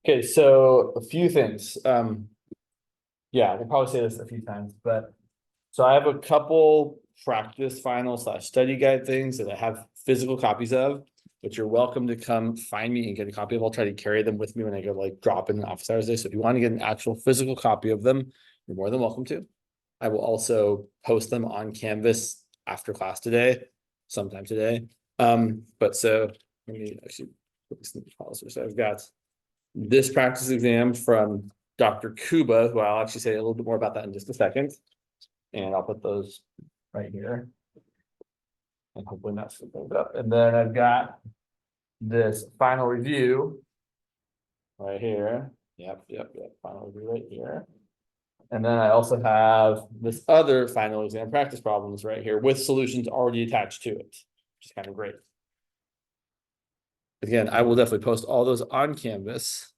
Okay, so a few things. Yeah, we'll probably say this a few times, but so I have a couple practice final slash study guide things that I have physical copies of, but you're welcome to come find me and get a copy of. I'll try to carry them with me when I go like drop in office hours day. So if you want to get an actual physical copy of them, you're more than welcome to. I will also post them on Canvas after class today, sometime today. But so let me actually put this in the policy. So I've got this practice exam from Dr. Kuba, who I'll actually say a little bit more about that in just a second. And I'll put those right here. And hopefully not slip those up. And then I've got this final review right here. Yep. Final review right here. And then I also have this other final exam practice problems right here with solutions already attached to it, which is kind of great. Again, I will definitely post all those on Canvas.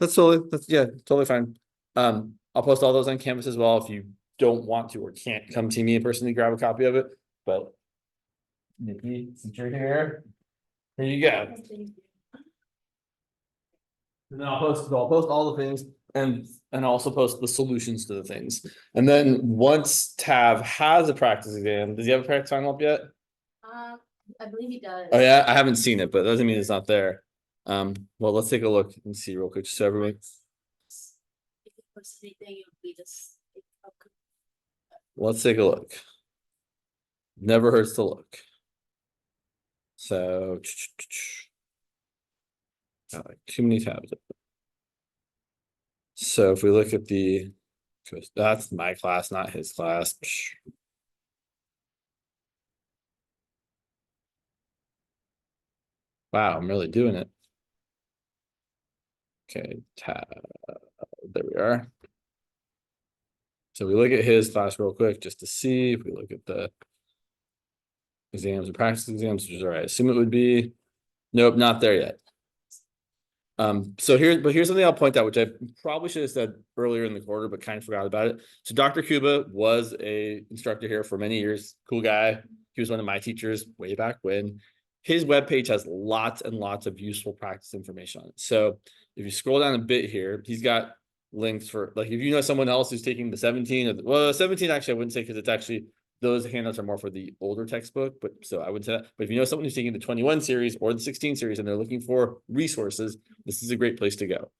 That's totally fine. I'll post all those on Canvas as well if you don't want to or can't come see me in person to grab a copy of it. But Nikki, since you're here you go. And then I'll post all the things and also post the solutions to the things. And then once Tav has a practice exam, does he have a practice final up yet? I believe he does. Oh yeah, I haven't seen it, but that doesn't mean it's not there. Well, let's take a look and see real quick, so everyone. If he posts anything, it would be just. Let's take a look. Never hurts to look. So too many tabs. So if we look at that's my class, not his class. Wow, I'm really doing it. Okay, tab. There we are. So we look at his class real quick just to see. If we look at the exams and practice exams, which is all right. I assume it would be. Nope, not there yet. Here's something I'll point out, which I probably should have said earlier in the quarter, but kind of forgot about it. So Dr. Kuba was a instructor here for many years. Cool guy. He was one of my teachers way back when. His webpage has lots and lots of useful practice information on it. So if you scroll down a bit here, he's got links for, like, if you know someone else who's taking the 17 or well, 17 actually I wouldn't say, because it's actually, those handouts are more for the older textbook, but so I would say that. But if you know someone who's taking the 21 series or the 16 series and they're looking for resources, this is a great place to go.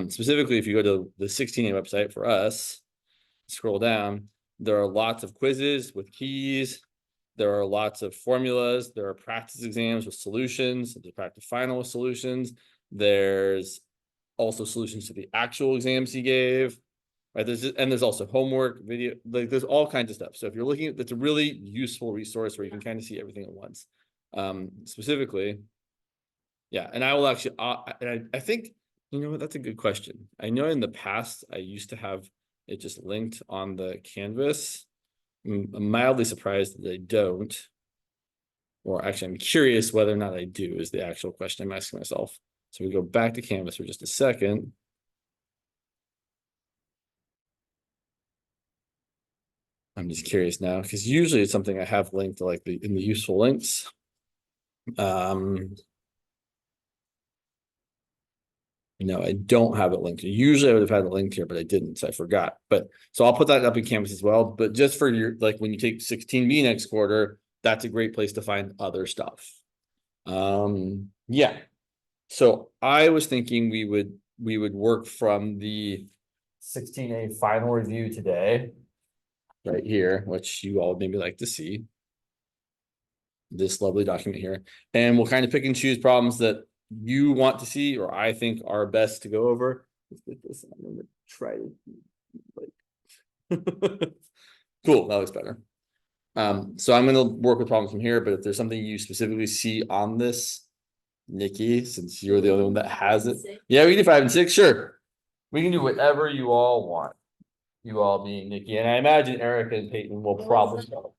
Specifically, if you go to the 16A website for us, scroll down, there are lots of quizzes with keys. There are lots of formulas. There are practice exams with solutions. There's practice final with solutions. There's also solutions to the actual exams he gave. Right, there's also homework video, like there's all kinds of stuff. So if you're looking at, that's a really useful resource where you can kind of see everything at once. Specifically, yeah, and I will actually I think, you know what, that's a good question. I know in the past I used to have it just linked on the Canvas. I'm mildly surprised that I don't, or actually I'm curious whether or not I do is the actual question I'm asking myself. So we go back to Canvas for just a second. I'm just curious now, because usually it's something I have linked to, like in the useful links. No, I don't have it linked. Usually I would have had it linked here, but I didn't, so I forgot. But so I'll put that up in Canvas as well. But just for your, like, when you take 16B next quarter, that's a great place to find other stuff. Yeah. So I was thinking we would work from the 16A final review today, right here, which you all maybe like to see. This lovely document here, and we'll kind of pick and choose problems that you want to see or I think are best to go over. Let's get this. I'm gonna try to like cool, that looks better. So I'm gonna work with problems from here, but if there's something you specifically see on this, Nikki, since you're the only one that has it, yeah, we can do 5 and 6, sure. We can do whatever you all want. You all being Nikki, and I imagine Erica and Peyton will probably know.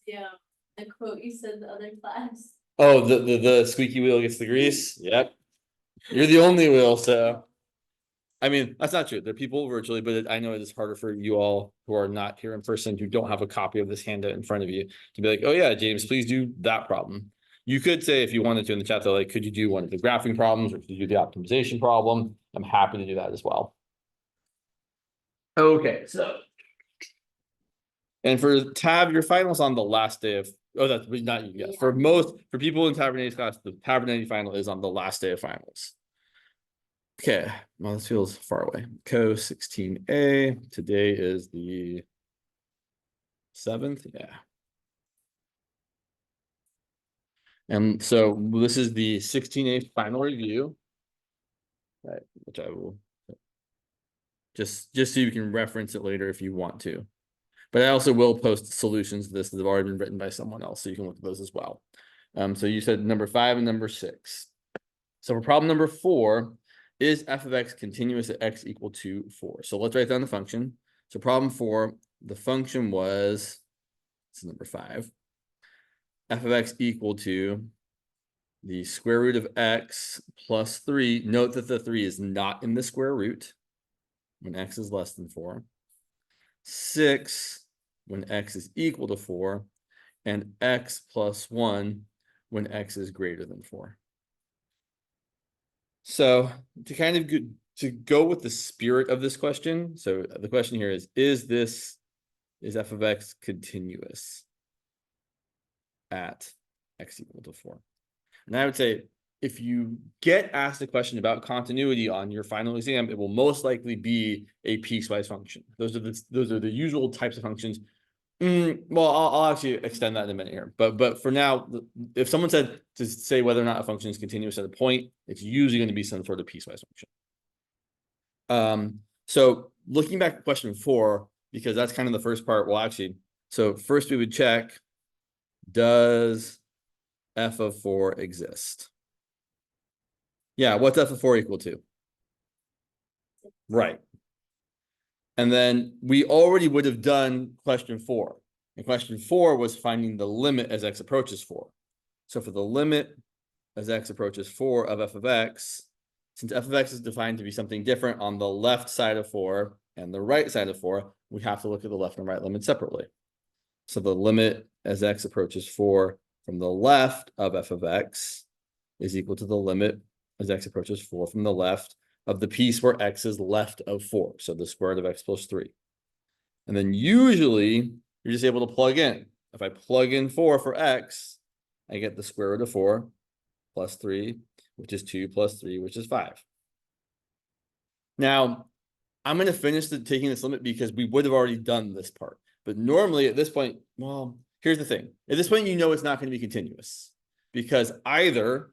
Yeah, the quote you said the other class. Oh, the squeaky wheel gets the grease. Yep. You're the only wheel, so I mean, that's not true. There are people virtually, but I know it is harder for you all who are not here in person, who don't have a copy of this handout in front of you, to be like, oh yeah, James, please do that problem. You could say if you wanted to in the chat though, like, could you do one of the graphing problems or could you do the optimization problem? I'm happy to do that as well. Okay, so. And for Tab, your final's on the last day of, oh, that's not you, yes. For people in Tabernet's class, the Tabernetty final is on the last day of finals. Okay, well, this feels far away. Co-16A, today is the 7th, yeah. And so this is the 16A final review, right? Which I will just so you can reference it later if you want to. But I also will post solutions to this that have already been written by someone else, so you can look at those as well. So you said number 5 and number 6. So for problem number 4, is f of x continuous at x equal to 4? So let's write down the function. So problem 4, the function was, this is number 5, f of x equal to the square root of x plus 3. Note that the 3 is not in the square root when x is less than 4. 6 when x is equal to 4, and x plus 1 when x is greater than 4. So to kind of go with the spirit of this question, so the question here is f of x continuous at x equal to 4? And I would say if you get asked a question about continuity on your final exam, it will most likely be a piecewise function. Those are the usual types of functions. Well, I'll actually extend that in a minute here. But for now, if someone said to say whether or not a function is continuous at a point, it's usually going to be some sort of piecewise function. So looking back at question 4, because that's kind of the first part. Well, actually, so first we would check, does f of 4 exist? Yeah, what's f of 4 equal to? Right. And then we already would have done question 4. And question 4 was finding the limit as x approaches 4. So for the limit as x approaches 4 of f of x, since f of x is defined to be something different on the left side of 4 and the right side of 4, we have to look at the left and right limits separately. So the limit as x approaches 4 from the left of f of x is equal to the limit as x approaches 4 from the left of the piece where x is left of 4. So the square root of x plus 3. And then usually you're just able to plug in. If I plug in 4 for x, I get the square root of 4 plus 3, which is 2 plus 3, which is 5. Now, I'm going to finish taking this limit because we would have already done this part. But normally at this point, well, here's the thing. At this point, you know it's not going to be continuous because either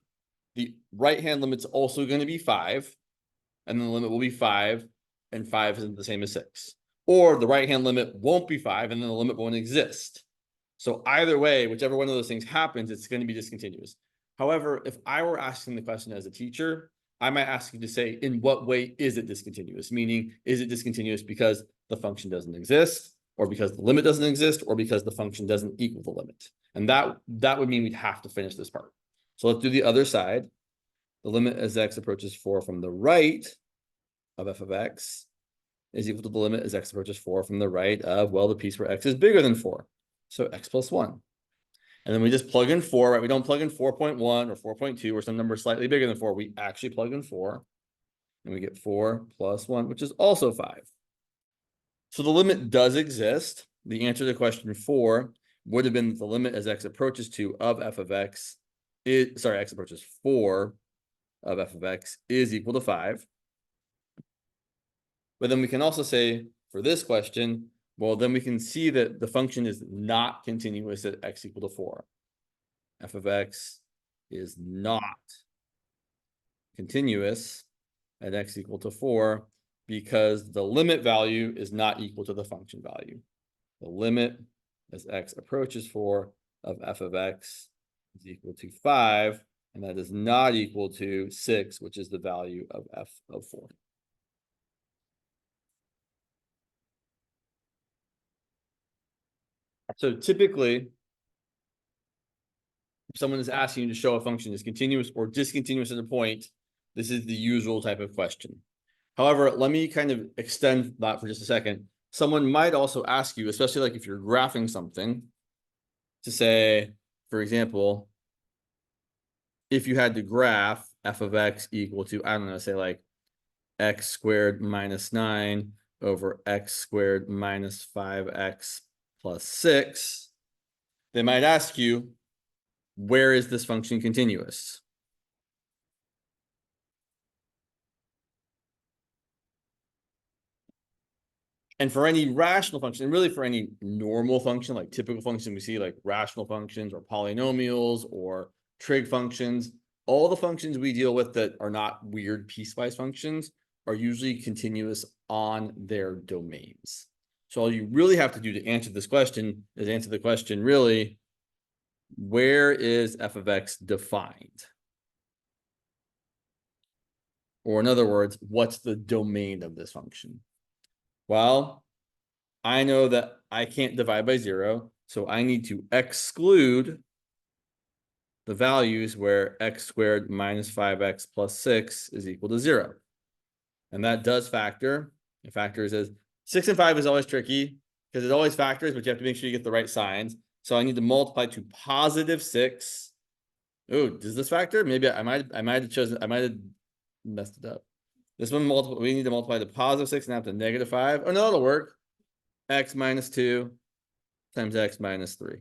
the right-hand limit's also going to be 5, and then the limit will be 5, and 5 isn't the same as 6. Or the right-hand limit won't be 5, and then the limit won't exist. So either way, whichever one of those things happens, it's going to be discontinuous. However, if I were asking the question as a teacher, I might ask you to say, in what way is it discontinuous? Meaning, is it discontinuous because the function doesn't exist, or because the limit doesn't exist, or because the function doesn't equal the limit? And that would mean we'd have to finish this part. So let's do the other side. The limit as x approaches 4 from the right of f of x is equal to the limit as x approaches 4 from the right of, well, the piece where x is bigger than 4. So x plus 1. And then we just plug in 4, right? We don't plug in 4.1 or 4.2 or some number slightly bigger than 4. We actually plug in 4. And we get 4 plus 1, which is also 5. So the limit does exist. The answer to question 4 would have been the limit as x approaches 2 of f of x is, sorry, x approaches 4 of f of x is equal to 5. But then we can also say for this question, well, then we can see that the function is not continuous at x equal to 4. F of x is not continuous at x equal to 4 because the limit value is not equal to the function value. The limit as x approaches 4 of f of x is equal to 5, and that is not equal to 6, which is the value of f of 4. So typically, if someone is asking you to show a function is continuous or discontinuous at a point, this is the usual type of question. However, let me kind of extend that for just a second. Someone might also ask you, especially like if you're graphing something, to say, for example, if you had to graph f of x equal to, I don't know, say like x squared minus 9 over x squared minus 5x plus 6, they might ask you, where is this function continuous? And for any rational function, and really for any normal function, like typical function we see, like rational functions or polynomials or trig functions, all the functions we deal with that are not weird piecewise functions are usually continuous on their domains. So all you really have to do to answer this question is answer the question, really, where is f of x defined? Or in other words, what's the domain of this function? Well, I know that I can't divide by 0, so I need to exclude the values where x squared minus 5x plus 6 is equal to 0. And that does factor. It factors as 6 and 5 is always tricky because it always factors, but you have to make sure you get the right signs. So I need to multiply to positive 6. Oh, does this factor? Maybe I might have messed it up. This one we need to multiply to positive 6 and have to negative 5. Oh no, it'll work. X minus 2 times x minus 3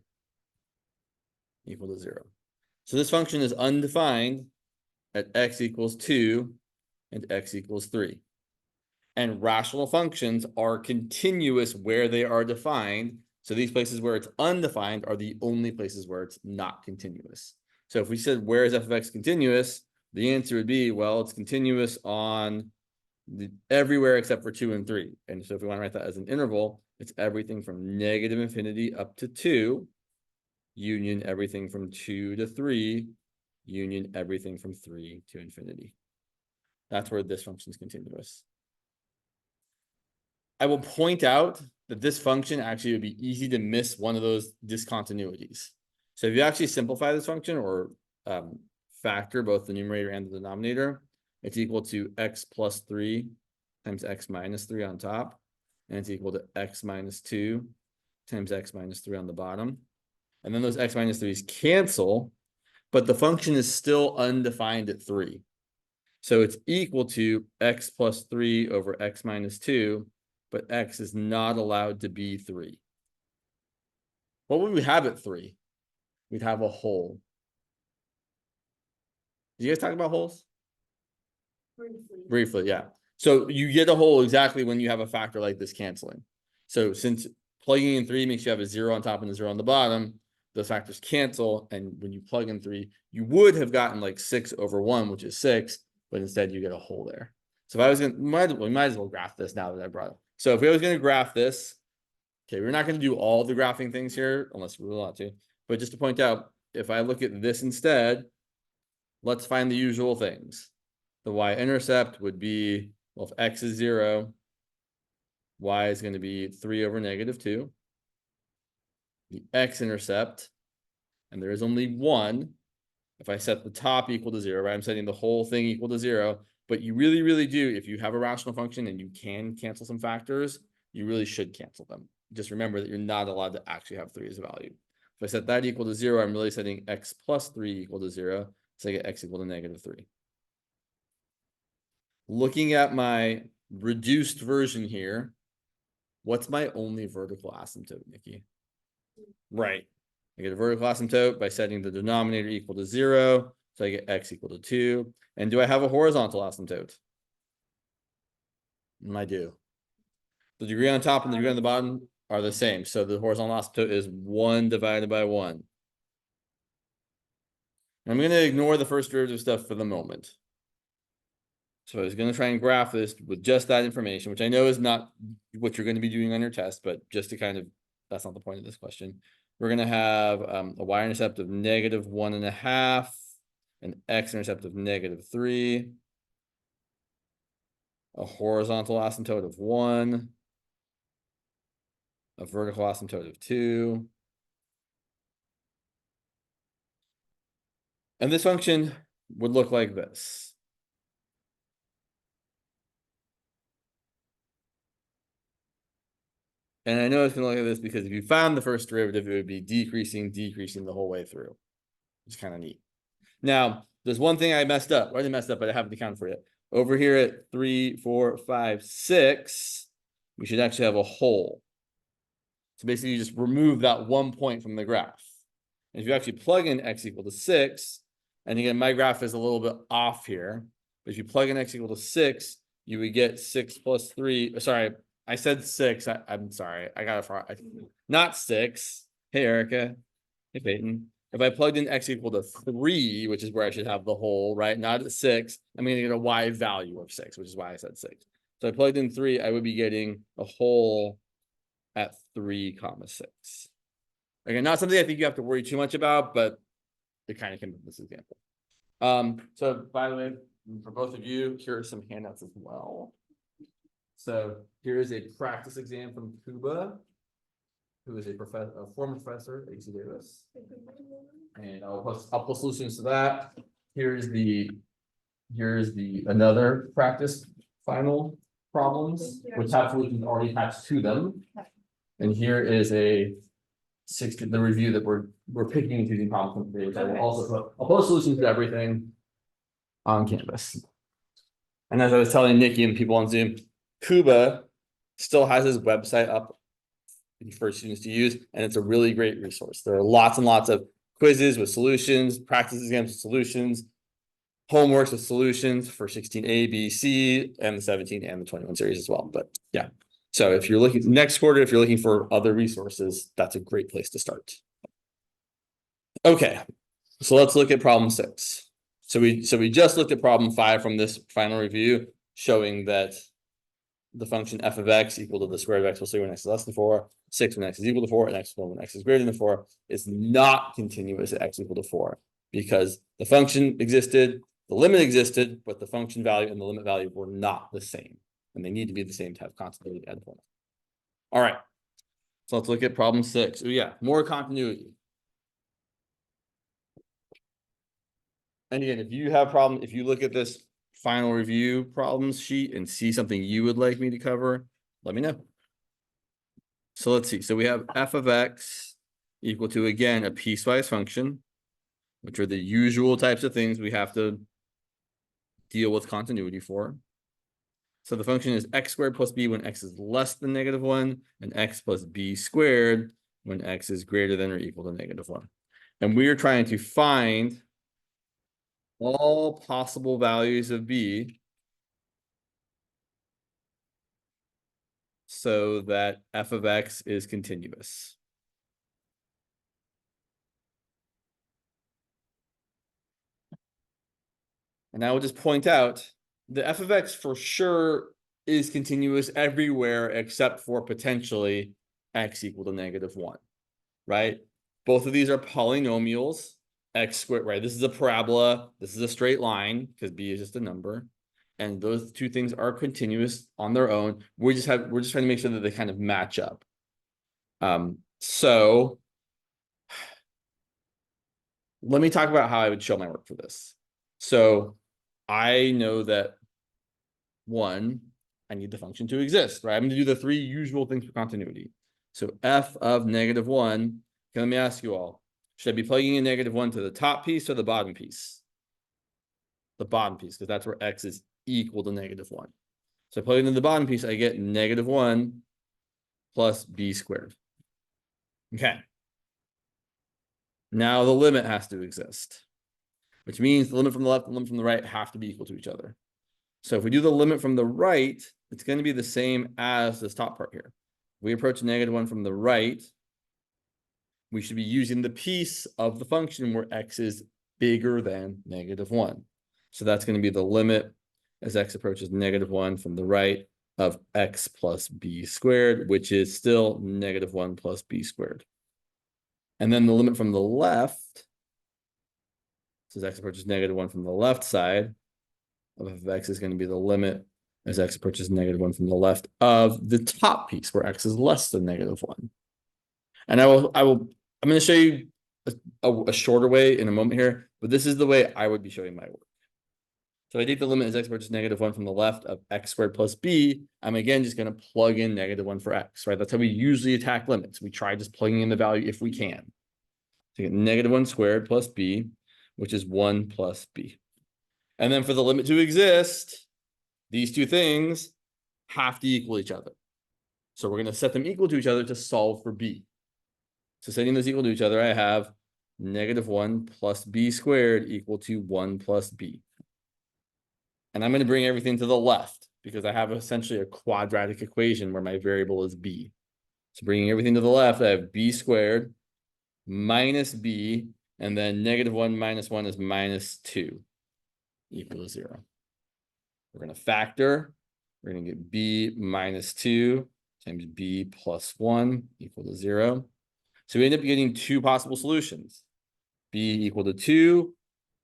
equal to 0. So this function is undefined at x equals 2 and x equals 3. And rational functions are continuous where they are defined. So these places where it's undefined are the only places where it's not continuous. So if we said, where is f of x continuous? The answer would be, well, it's continuous on everywhere except for 2 and 3. And so if we want to write that as an interval, it's everything from negative infinity up to 2, union everything from 2 to 3, union everything from 3 to infinity. That's where this function is continuous. I will point out that this function actually would be easy to miss one of those discontinuities. So if you actually simplify this function or factor both the numerator and the denominator, it's equal to x plus 3 times x minus 3 on top, and it's equal to x minus 2 times x minus 3 on the bottom. And then those x minus 3's cancel, but the function is still undefined at 3. So it's equal to x plus 3 over x minus 2, but x is not allowed to be 3. What would we have at 3? We'd have a hole. Did you guys talk about holes? Briefly, yeah. So you get a hole exactly when you have a factor like this canceling. So since plugging in 3 makes you have a 0 on top and a 0 on the bottom, those factors cancel. And when you plug in 3, you would have gotten like 6 over 1, which is 6, but instead you get a hole there. So if I was going to, we might as well graph this now that I brought it. So if I was going to graph this, okay, we're not going to do all the graphing things here unless we really want to. But just to point out, if I look at this instead, let's find the usual things. The y-intercept would be, well, if x is 0, y is going to be 3 over negative 2. The x-intercept, and there is only 1. If I set the top equal to 0, right, I'm setting the whole thing equal to 0. But you really, really do, if you have a rational function and you can cancel some factors, you really should cancel them. Just remember that you're not allowed to actually have 3 as a value. If I set that equal to 0, I'm really setting x plus 3 equal to 0. So I get x equal to negative 3. Looking at my reduced version here, what's my only vertical asymptote, Nikki? Right. I get a vertical asymptote by setting the denominator equal to 0. So I get x equal to 2. And do I have a horizontal asymptote? I do. The degree on top and the degree on the bottom are the same. So the horizontal asymptote is 1 divided by 1. I'm going to ignore the first derivative stuff for the moment. So I was going to try and graph this with just that information, which I know is not what you're going to be doing on your test, but just to kind of, that's not the point of this question. We're going to have a y-intercept of negative 1.5, an x-intercept of negative 3, a horizontal asymptote of 1, a vertical asymptote of 2. And this function would look like this. And I know it's going to look like this because if you found the first derivative, it would be decreasing the whole way through. It's kind of neat. Now, there's one thing I messed up. I didn't mess up, but I haven't accounted for it. Over here at 3, 4, 5, 6, we should actually have a hole. So basically, you just remove that 1 point from the graph. And if you actually plug in x equal to 6, and again, my graph is a little bit off here, but if you plug in x equal to 6, you would get 6 plus 3. Sorry, I said 6. I'm sorry. I got it not 6. Hey, Erica. Hey, Peyton. If I plugged in x equal to 3, which is where I should have the hole, right? Not at 6, I'm going to get a y value of 6, which is why I said 6. So I plugged in 3, I would be getting a hole at 3, 6. Again, not something I think you have to worry too much about, but it kind of came from this example. So by the way, for both of you, here are some handouts as well. So here is a practice exam from Kuba, who is a former professor at UC Davis. And I'll post solutions to that. Here's the another practice final problems, which have solutions already attached to them. And here is the review that we're picking and choosing problems from today. I'll post solutions to everything on Canvas. And as I was telling Nikki and people on Zoom, Kuba still has his website up for students to use, and it's a really great resource. There are lots and lots of quizzes with solutions, practice exams with solutions, homeworks with solutions for 16A, B, C, and the 17 and the 21 series as well. But yeah, so if you're looking next quarter, if you're looking for other resources, that's a great place to start. Okay, so let's look at problem 6. So we just looked at problem 5 from this final review, showing that the function f of x equal to the square root of x plus 3 when x is less than 4, 6 when x is equal to 4, and x when x is greater than 4 is not continuous at x equal to 4, because the function existed, the limit existed, but the function value and the limit value were not the same, and they need to be the same to have continuity at point. All right, so let's look at problem 6. Oh yeah, more continuity. And again, if you have problem, if you look at this final review problems sheet and see something you would like me to cover, let me know. So let's see. So we have f of x equal to, again, a piecewise function, which are the usual types of things we have to deal with continuity for. So the function is x squared plus b when x is less than -1, and x plus b squared when x is greater than or equal to -1. And we are trying to find all possible values of b so that f of x is continuous. And I will just point out the f of x for sure is continuous everywhere except for potentially x equal to -1, right? Both of these are polynomials. X squared, right? This is a parabola. This is a straight line because b is just a number. And those two things are continuous on their own. We're just trying to make sure that they kind of match up. So let me talk about how I would show my work for this. So I know that one, I need the function to exist, right? I'm going to do the 3 usual things for continuity. So f of -1, okay, let me ask you all, should I be plugging in -1 to the top piece or the bottom piece? The bottom piece, because that's where x is equal to -1. So I plug it into the bottom piece, I get -1 plus b squared. Okay. Now the limit has to exist, which means the limit from the left and the limit from the right have to be equal to each other. So if we do the limit from the right, it's going to be the same as this top part here. If we approach -1 from the right, we should be using the piece of the function where x is bigger than -1. So that's going to be the limit as x approaches -1 from the right of x plus b squared, which is still -1 plus b squared. And then the limit from the left, so as x approaches -1 from the left side of f of x is going to be the limit as x approaches -1 from the left of the top piece where x is less than -1. And I'm going to show you a shorter way in a moment here, but this is the way I would be showing my work. So I take the limit as x approaches -1 from the left of x squared plus b. I'm again just going to plug in -1 for x, right? That's how we usually attack limits. We try just plugging in the value if we can. So you get -1 squared plus b, which is 1 plus b. And then for the limit to exist, these two things have to equal each other. So we're going to set them equal to each other to solve for b. So setting those equal to each other, I have -1 plus b squared equal to 1 plus b. And I'm going to bring everything to the left because I have essentially a quadratic equation where my variable is b. So bringing everything to the left, I have b squared minus b, and then -1 minus 1 is -2 equal to 0. We're going to factor. We're going to get b minus 2 times b plus 1 equal to 0. So we end up getting two possible solutions, b equal to 2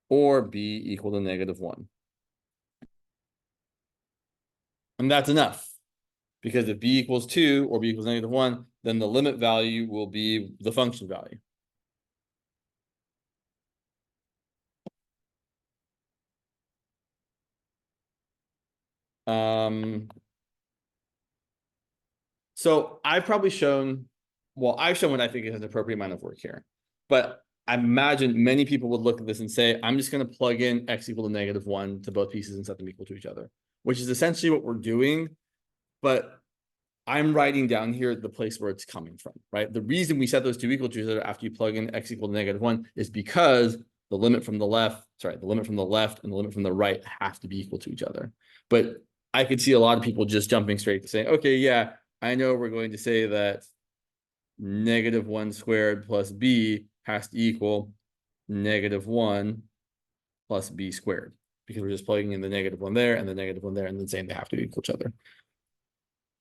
or b equal to -1. And that's enough, because if b equals 2 or b equals -1, then the limit value will be the function value. So I've probably shown, well, I've shown what I think is an appropriate amount of work here. But I imagine many people would look at this and say, I'm just going to plug in x equal to -1 to both pieces and set them equal to each other, which is essentially what we're doing. But I'm writing down here the place where it's coming from, right? The reason we set those two equal to each other after you plug in x equal to -1 is because the limit from the left and the limit from the right have to be equal to each other. But I could see a lot of people just jumping straight to saying, okay, yeah, I know we're going to say that -1 squared plus b has to equal -1 plus b squared, because we're just plugging in the -1 there and the -1 there and then saying they have to equal each other.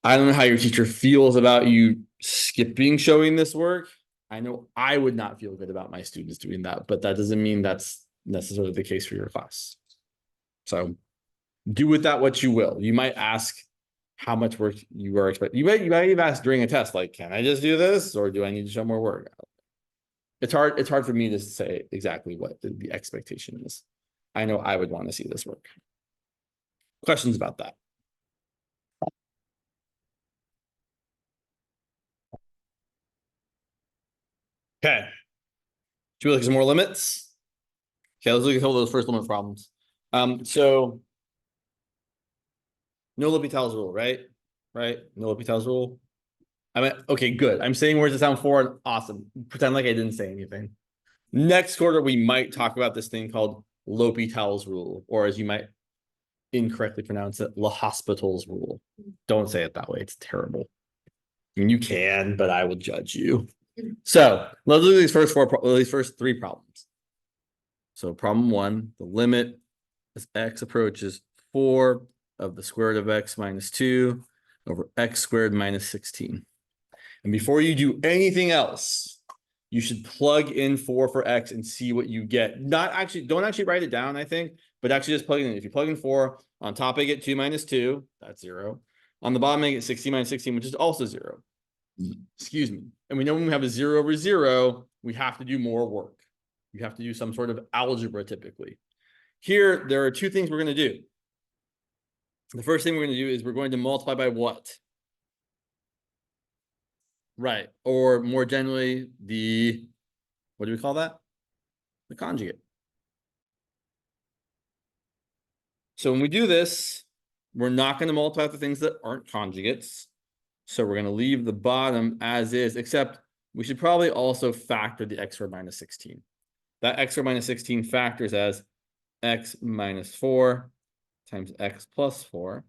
I don't know how your teacher feels about you skipping showing this work. I know I would not feel good about my students doing that, but that doesn't mean that's necessarily the case for your class. So do with that what you will. You might ask how much work you are expecting. You might even ask during a test, like, can I just do this or do I need to show more work? It's hard for me to say exactly what the expectation is. I know I would want to see this work. Questions about that? Okay. Should we look at some more limits? Okay, let's look at all those first limit problems. So no L'Hopital's rule, right? Right? No L'Hopital's rule. I mean, okay, good. I'm saying words that sound foreign. Awesome. Pretend like I didn't say anything. Next quarter, we might talk about this thing called L'Hopital's rule, or as you might incorrectly pronounce it, L'Hospital's rule. Don't say it that way. It's terrible. I mean, you can, but I will judge you. So let's look at these first three problems. So problem 1, the limit as x approaches 4 of the square root of x minus 2 over x squared minus 16. And before you do anything else, you should plug in 4 for x and see what you get. Don't actually write it down, I think, but actually just plug it in. If you plug in 4, on top I get 2 minus 2, that's 0. On the bottom I get 16 minus 16, which is also 0. Excuse me. And we know when we have a 0 over 0, we have to do more work. You have to do some sort of algebra typically. Here, there are two things we're going to do. The first thing we're going to do is we're going to multiply by what? Right. Or more generally, what do we call that? The conjugate. So when we do this, we're not going to multiply the things that aren't conjugates. So we're going to leave the bottom as is, except we should probably also factor the x squared minus 16. That x squared minus 16 factors as x minus 4 times x plus 4.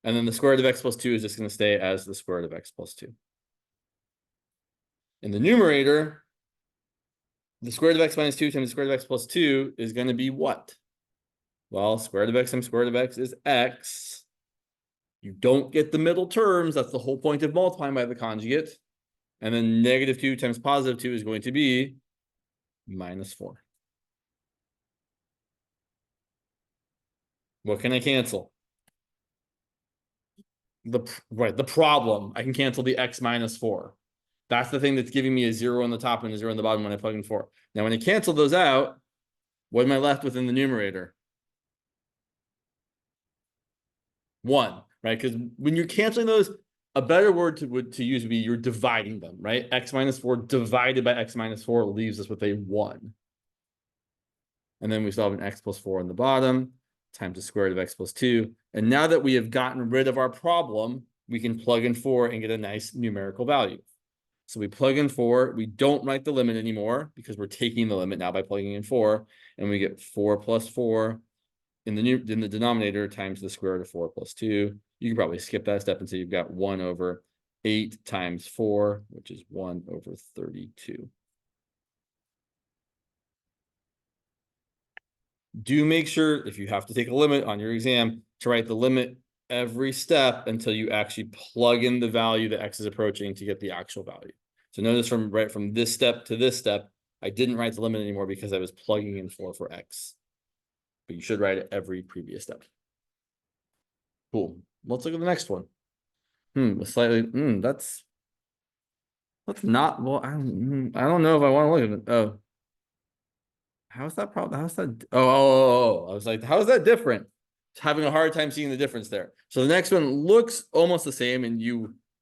And then the square root of x plus 2 is just going to stay as the square root of x plus 2. In the numerator, the square root of x minus 2 times the square root of x plus 2 is going to be what? Well, square root of x times square root of x is x. You don't get the middle terms. That's the whole point of multiplying by the conjugate. And then -2 times +2 is going to be minus 4. What can I cancel? The problem. I can cancel the x minus 4. That's the thing that's giving me a 0 on the top and a 0 on the bottom when I plug in 4. Now, when I cancel those out, what am I left with in the numerator? 1, right? Because when you're canceling those, a better word to use would be you're dividing them, right? X minus 4 divided by x minus 4 leaves us with a 1. And then we still have an x plus 4 on the bottom times the square root of x plus 2. And now that we have gotten rid of our problem, we can plug in 4 and get a nice numerical value. So we plug in 4. We don't write the limit anymore because we're taking the limit now by plugging in 4. And we get 4 plus 4 in the denominator times the square root of 4 plus 2. You can probably skip that step and say you've got 1 over 8 times 4, which is 1 over 32. Do make sure, if you have to take a limit on your exam, to write the limit every step until you actually plug in the value that x is approaching to get the actual value. So notice from this step to this step, I didn't write the limit anymore because I was plugging in 4 for x. But you should write it every previous step. Cool. Let's look at the next one. That's not, well, I don't know if I want to look at it. Oh. How's that problem? How's that? Oh, I was like, how is that different? Having a hard time seeing the difference there. So the next one looks almost the same, and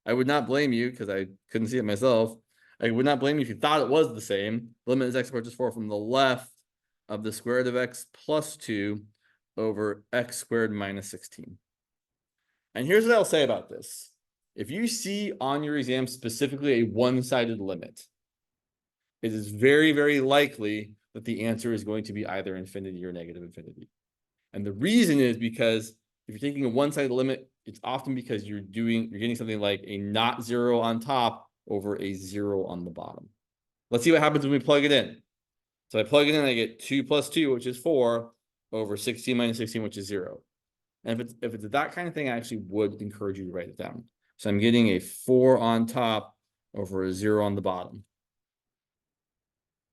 I would not blame you because I couldn't see it myself. I would not blame you if you thought it was the same. Limit as x approaches 4 from the left of the square root of x plus 2 over x squared minus 16. And here's what I'll say about this. If you see on your exam specifically a one-sided limit, it is very, very likely that the answer is going to be either infinity or negative infinity. And the reason is because if you're taking a one-sided limit, it's often because you're getting something like a not zero on top over a 0 on the bottom. Let's see what happens when we plug it in. So I plug it in, I get 2 plus 2, which is 4, over 16 minus 16, which is 0. And if it's that kind of thing, I actually would encourage you to write it down. So I'm getting a 4 on top over a 0 on the bottom.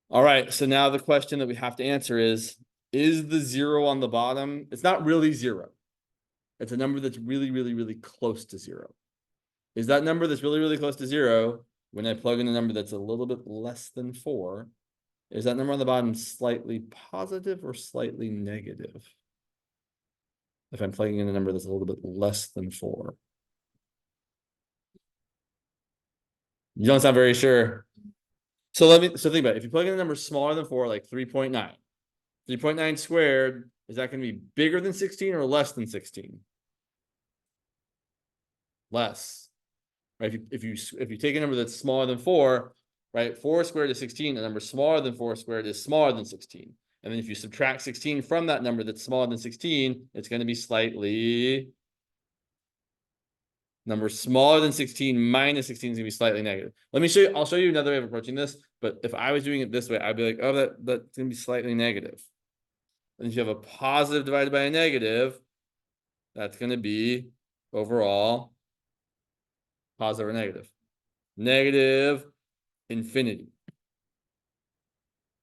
All right, so now the question that we have to answer is the 0 on the bottom? It's not really 0. It's a number that's really, really, really close to 0. Is that number that's really, really close to 0, when I plug in a number that's a little bit less than 4, is that number on the bottom slightly positive or slightly negative? If I'm plugging in a number that's a little bit less than 4. You don't sound very sure. So think about it. If you plug in a number smaller than 4, like 3.9, 3.9 squared, is that going to be bigger than 16 or less than 16? Less. Right? If you take a number that's smaller than 4, right? 4 squared is 16. A number smaller than 4 squared is smaller than 16. And then if you subtract 16 from that number that's smaller than 16, it's going to be slightly. Number smaller than 16 minus 16 is going to be slightly negative. Let me show you. I'll show you another way of approaching this. But if I was doing it this way, I'd be like, oh, that's going to be slightly negative. And if you have a positive divided by a negative, that's going to be overall positive or negative. Negative infinity.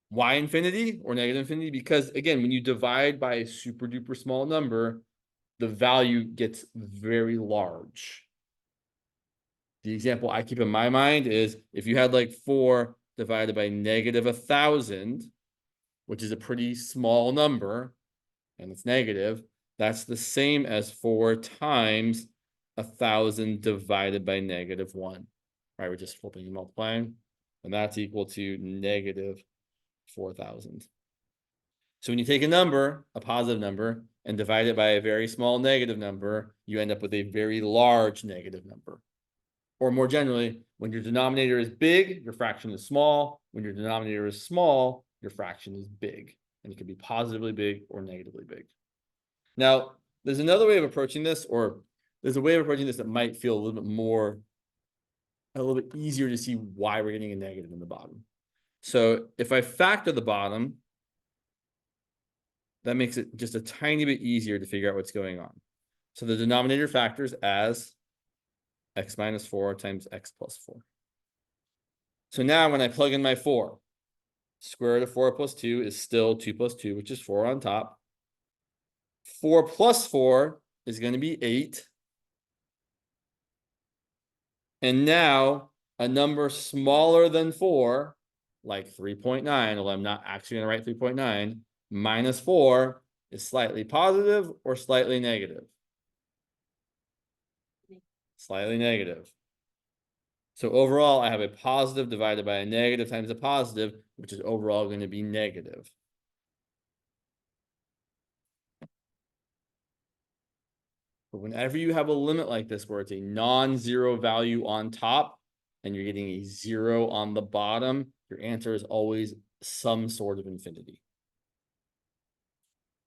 Why infinity or negative infinity? Because again, when you divide by a super duper small number, the value gets very large. The example I keep in my mind is if you had like 4 divided by negative 1,000, which is a pretty small number, and it's negative, that's the same as 4 times 1,000 divided by negative 1. Right, we're just flipping and multiplying, and that's equal to negative 4,000. So when you take a number, a positive number, and divide it by a very small negative number, you end up with a very large negative number. Or more generally, when your denominator is big, your fraction is small. When your denominator is small, your fraction is big. And it can be positively big or negatively big. Now, there's another way of approaching this, or there's a way of approaching this that might feel a little bit easier to see why we're getting a negative in the bottom. So if I factor the bottom, that makes it just a tiny bit easier to figure out what's going on. So the denominator factors as x minus 4 times x plus 4. So now when I plug in my 4, square root of 4 plus 2 is still 2 plus 2, which is 4 on top. 4 plus 4 is going to be 8. And now a number smaller than 4, like 3.9, although I'm not actually going to write 3.9, minus 4 is slightly positive or slightly negative? Slightly negative. So overall, I have a positive divided by a negative times a positive, which is overall going to be negative. But whenever you have a limit like this, where it's a non-zero value on top and you're getting a 0 on the bottom, your answer is always some sort of infinity.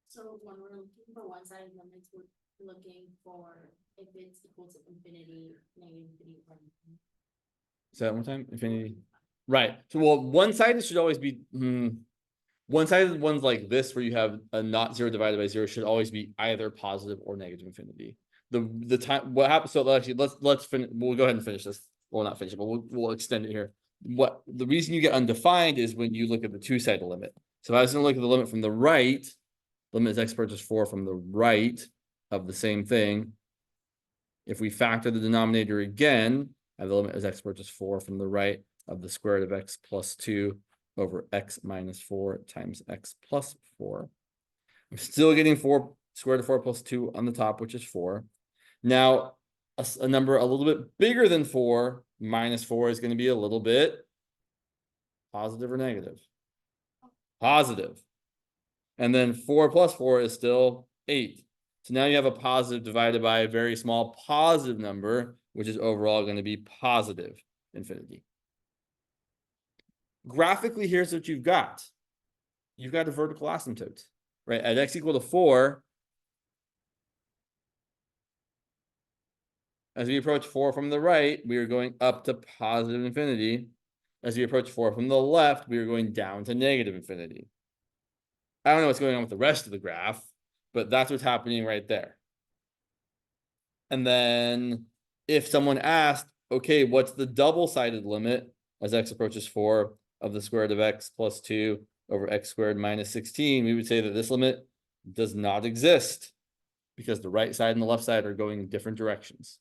So when we're looking for one-sided limits, we're looking for if it's equal to infinity, negative infinity. Say that one more time, infinity. Right. So, well, one-sided should always be one-sided ones like this, where you have a not 0 divided by 0, should always be either positive or negative infinity. The time what happens. So actually, let's finish. We'll go ahead and finish this. Well, not finish it, but we'll extend it here. What the reason you get undefined is when you look at the two-sided limit. So if I was going to look at the limit from the right, limit as x approaches 4 from the right of the same thing. If we factor the denominator again, I have the limit as x approaches 4 from the right of the square root of x plus 2 over x minus 4 times x plus 4. I'm still getting 4 square root of 4 plus 2 on the top, which is 4. Now, a number a little bit bigger than 4, minus 4, is going to be a little bit positive or negative? Positive. And then 4 plus 4 is still 8. So now you have a positive divided by a very small positive number, which is overall going to be positive infinity. Graphically, here's what you've got. You've got a vertical asymptote, right? At x equal to 4, as we approach 4 from the right, we are going up to positive infinity. As we approach 4 from the left, we are going down to negative infinity. I don't know what's going on with the rest of the graph, but that's what's happening right there. And then if someone asked, okay, what's the double-sided limit as x approaches 4 of the square root of x plus 2 over x squared minus 16, we would say that this limit does not exist because the right side and the left side are going in different directions.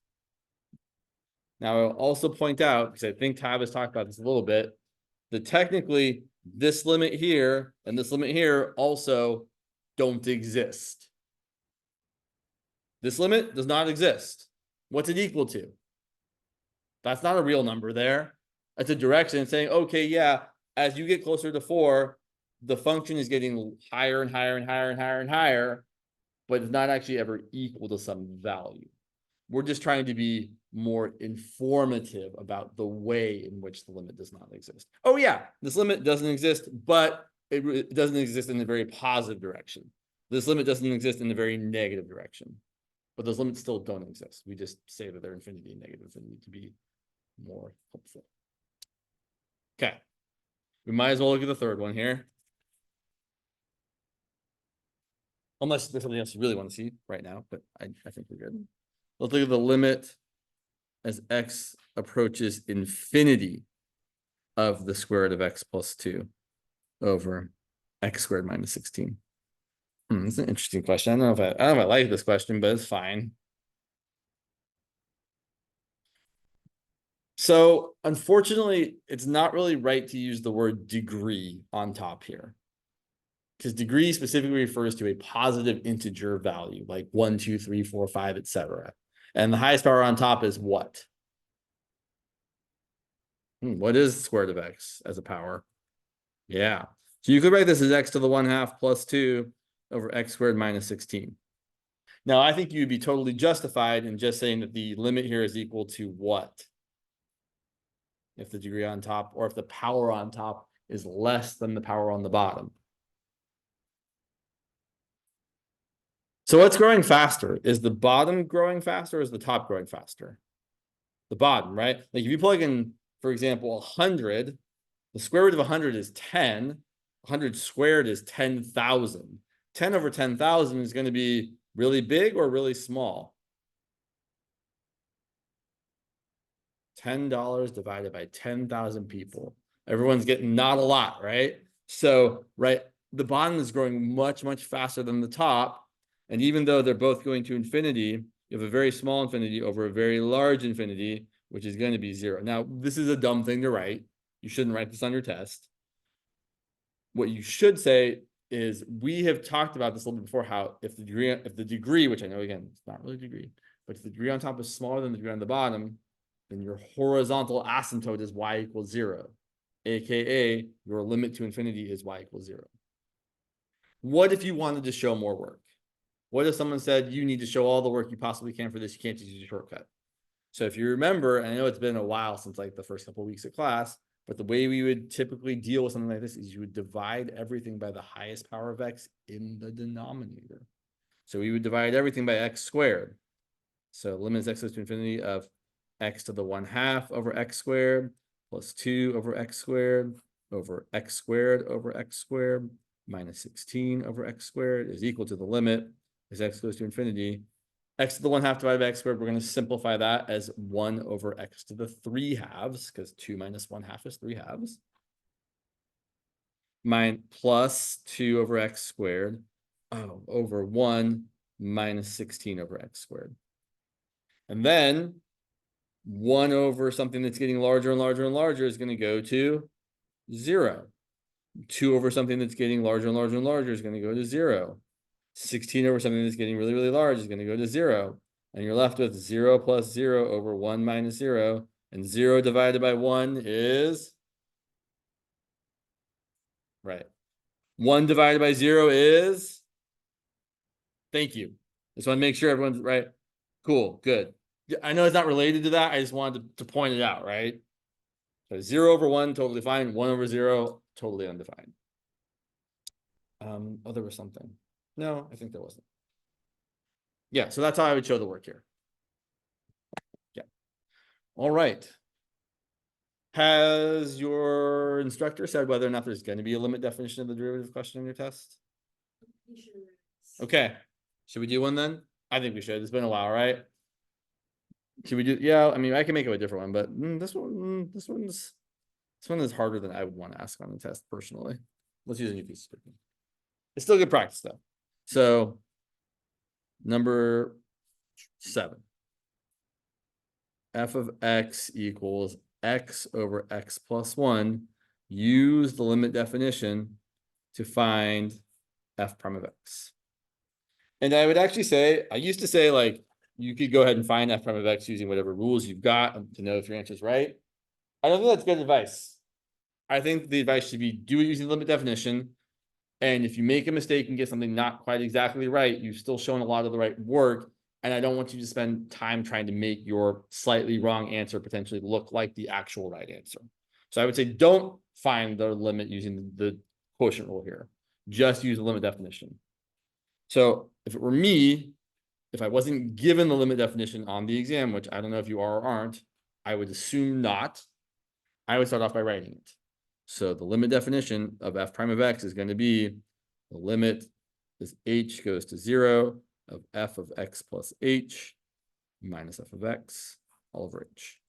Now, I'll also point out, because I think Tab has talked about this a little bit, that technically this limit here and this limit here also don't exist. This limit does not exist. What's it equal to? That's not a real number there. It's a direction saying, okay, yeah, as you get closer to 4, the function is getting higher and higher and higher and higher and higher, but it's not actually ever equal to some value. We're just trying to be more informative about the way in which the limit does not exist. Oh yeah, this limit doesn't exist, but it doesn't exist in a very positive direction. This limit doesn't exist in a very negative direction, but those limits still don't exist. We just say that they're infinity and negative infinity to be more helpful. Okay, we might as well look at the third one here. Unless there's something else you really want to see right now, but I think we're good. Let's look at the limit as x approaches infinity of the square root of x plus 2 over x squared minus 16. It's an interesting question. I don't know if I like this question, but it's fine. So unfortunately, it's not really right to use the word degree on top here, because degree specifically refers to a positive integer value, like 1, 2, 3, 4, 5, etc. And the highest power on top is what? What is the square root of x as a power? Yeah. So you could write this as x to the 1/2 plus 2 over x squared minus 16. Now, I think you'd be totally justified in just saying that the limit here is equal to what? If the degree on top, or if the power on top is less than the power on the bottom. So what's growing faster? Is the bottom growing faster or is the top growing faster? The bottom, right? Like if you plug in, for example, 100, the square root of 100 is 10. 100 squared is 10,000. 10 over 10,000 is going to be really big or really small? $10 divided by 10,000 people. Everyone's getting not a lot, right? So, right, the bottom is growing much, much faster than the top. And even though they're both going to infinity, you have a very small infinity over a very large infinity, which is going to be 0. Now, this is a dumb thing to write. You shouldn't write this on your test. What you should say is, we have talked about this a little bit before, how if the degree, which I know again, it's not really a degree, but if the degree on top is smaller than the degree on the bottom, then your horizontal asymptote is y equals 0, aka your limit to infinity is y equals 0. What if you wanted to show more work? What if someone said, you need to show all the work you possibly can for this, you can't just use a shortcut? So if you remember, and I know it's been a while since like the first couple of weeks of class, but the way we would typically deal with something like this is you would divide everything by the highest power of x in the denominator. So we would divide everything by x squared. So limit as x goes to infinity of x to the 1/2 over x squared plus 2 over x squared over x squared over x squared minus 16 over x squared is equal to the limit as x goes to infinity. X to the 1/2 divided by x squared, we're going to simplify that as 1 over x to the 3/2, because 2 minus 1/2 is 3/2. Mine plus 2 over x squared over 1 minus 16 over x squared. And then 1 over something that's getting larger and larger and larger is going to go to 0. 2 over something that's getting larger and larger and larger is going to go to 0. 16 over something that's getting really, really large is going to go to 0. And you're left with 0 plus 0 over 1 minus 0. And 0 divided by 1 is? Right. 1 divided by 0 is? Thank you. Just want to make sure everyone's right. Cool. Good. I know it's not related to that. I just wanted to point it out, right? So 0 over 1, totally fine. 1 over 0, totally undefined. Oh, there was something. No, I think there wasn't. Yeah, so that's how I would show the work here. Yeah. All right. Has your instructor said whether or not there's going to be a limit definition of the derivative question in your test? Okay. Should we do one then? I think we should. It's been a while, right? Should we do? Yeah, I mean, I can make it a different one, but this one is harder than I would want to ask on the test personally. Let's use a new piece of paper. It's still good practice though. So number 7. F of x equals x over x plus 1. Use the limit definition to find f prime of x. And I would actually say, I used to say like, you could go ahead and find f prime of x using whatever rules you've got to know if your answer is right. I don't think that's good advice. I think the advice should be do it using the limit definition. And if you make a mistake and get something not quite exactly right, you've still shown a lot of the right work. And I don't want you to spend time trying to make your slightly wrong answer potentially look like the actual right answer. So I would say don't find the limit using the quotient rule here. Just use the limit definition. So if it were me, if I wasn't given the limit definition on the exam, which I don't know if you are or aren't, I would assume not. I would start off by writing it. So the limit definition of f prime of x is going to be the limit as h goes to 0 of f of x plus h minus f of x all over h.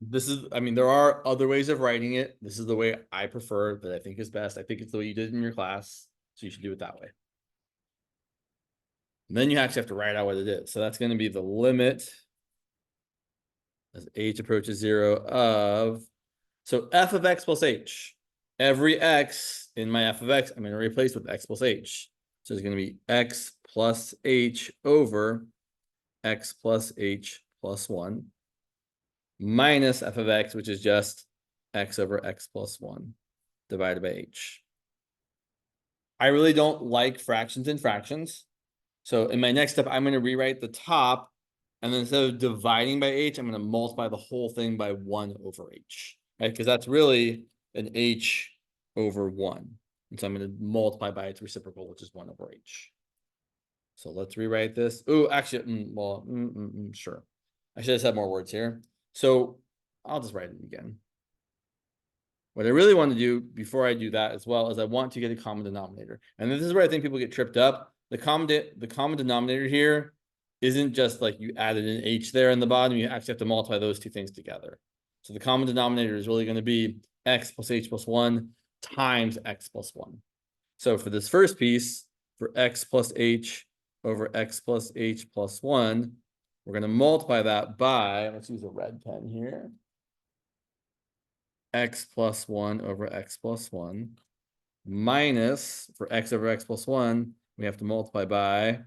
This is, I mean, there are other ways of writing it. This is the way I prefer, that I think is best. I think it's the way you did in your class, so you should do it that way. And then you actually have to write out what it is. So that's going to be the limit as h approaches 0 of, so f of x plus h. Every x in my f of x, I'm going to replace with x plus h. So it's going to be x plus h over x plus h plus 1 minus f of x, which is just x over x plus 1 divided by h. I really don't like fractions in fractions. So in my next step, I'm going to rewrite the top, and then instead of dividing by h, I'm going to multiply the whole thing by 1 over h, right? Because that's really an h over 1. And so I'm going to multiply by its reciprocal, which is 1 over h. So let's rewrite this. Oh, actually, sure. I should have said more words here. So I'll just write it again. What I really want to do before I do that as well is I want to get a common denominator. And this is where I think people get tripped up. The common denominator here isn't just like you added an h there in the bottom. You actually have to multiply those two things together. So the common denominator is really going to be x plus h plus 1 times x plus 1. So for this first piece, for x plus h over x plus h plus 1, we're going to multiply that by, let's use a red pen here, x plus 1 over x plus 1 minus, for x over x plus 1, we have to multiply by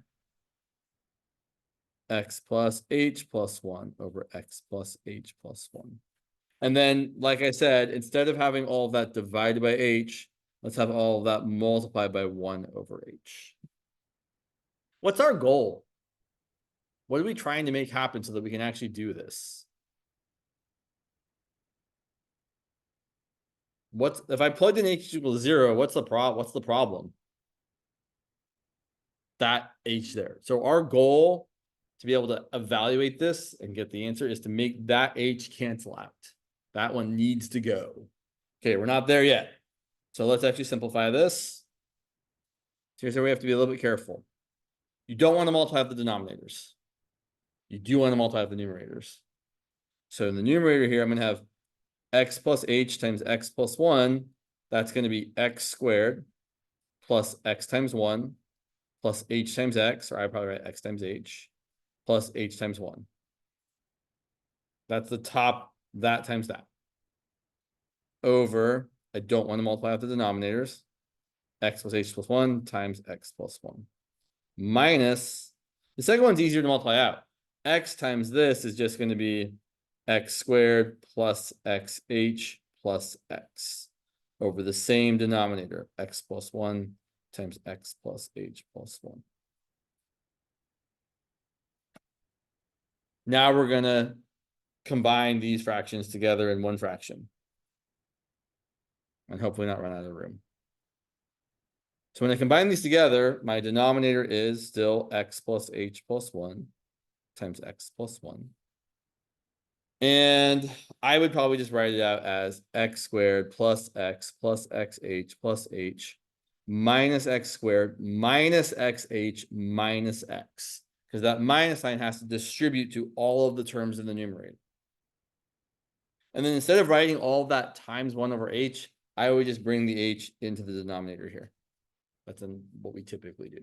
x plus h plus 1 over x plus h plus 1. And then, like I said, instead of having all of that divided by h, let's have all of that multiplied by 1 over h. What's our goal? What are we trying to make happen so that we can actually do this? What's if I plugged in h equals 0, what's the problem? That h there. So our goal to be able to evaluate this and get the answer is to make that h cancel out. That one needs to go. Okay, we're not there yet. So let's actually simplify this. Here's where we have to be a little bit careful. You don't want to multiply the denominators. You do want to multiply the numerators. So in the numerator here, I'm going to have x plus h times x plus 1. That's going to be x squared plus x times 1 plus h times x, or I probably write x times h, plus h times 1. That's the top, that times that. Over, I don't want to multiply out the denominators, x plus h plus 1 times x plus 1. Minus, the second one's easier to multiply out. X times this is just going to be x squared plus xh plus x over the same denominator, x plus 1 times x plus h plus 1. Now we're going to combine these fractions together in one fraction. And hopefully not run out of room. So when I combine these together, my denominator is still x plus h plus 1 times x plus 1. And I would probably just write it out as x squared plus xh plus h minus x squared minus xh minus x. Because that minus sign has to distribute to all of the terms in the numerator. And then instead of writing all of that times 1 over h, I would just bring the h into the denominator here. That's what we typically do.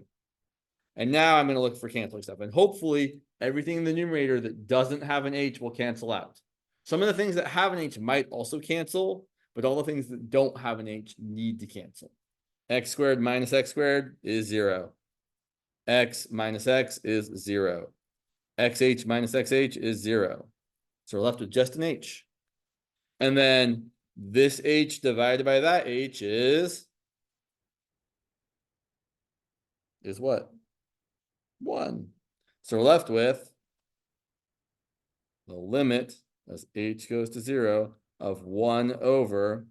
And now I'm going to look for canceling stuff. And hopefully everything in the numerator that doesn't have an h will cancel out. Some of the things that have an h might also cancel, but all the things that don't have an h need to cancel. X squared minus x squared is 0. X minus x is 0. Xh minus xh is 0. So we're left with just an h. And then this h divided by that h is what? 1. So we're left with the limit as h goes to 0 of 1 over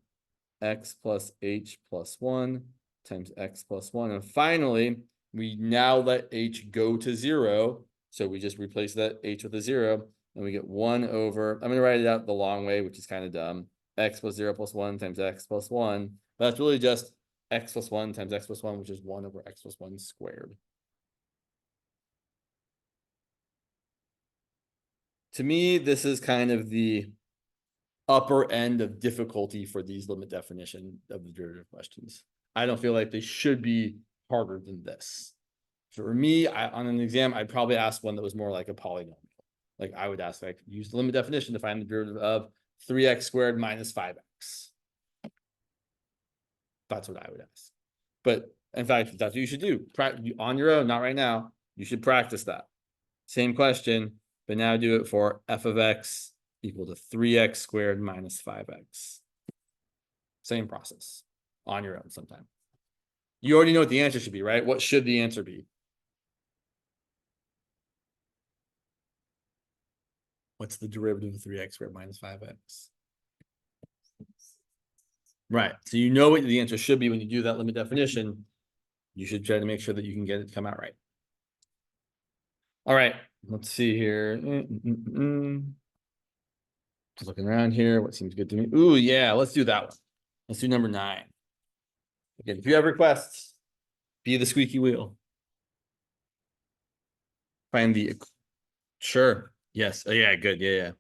x plus h plus 1 times x plus 1. And finally, we now let h go to 0. So we just replace that h with a 0. And we get 1 over, I'm going to write it out the long way, which is kind of dumb. X plus 0 plus 1 times x plus 1. But that's really just x plus 1 times x plus 1, which is 1 over x plus 1 squared. To me, this is kind of the upper end of difficulty for these limit definition of the derivative questions. I don't feel like they should be harder than this. For me, on an exam, I'd probably ask one that was more like a polynomial. Like I would ask, like, use the limit definition to find the derivative of 3x squared minus 5x. That's what I would ask. But in fact, that's what you should do. On your own, not right now. You should practice that. Same question, but now do it for f of x equal to 3x squared minus 5x. Same process on your own sometime. You already know what the answer should be, right? What should the answer be? What's the derivative of 3x squared minus 5x? Right. So you know what the answer should be when you do that limit definition. You should try to make sure that you can get it to come out right. All right. Let's see here. Just looking around here. What seems good to me? Ooh, yeah. Let's do that one. Let's do number 9. Again, if you have requests, be the squeaky wheel. Find the, sure. Yes. Oh, yeah, good. Yeah.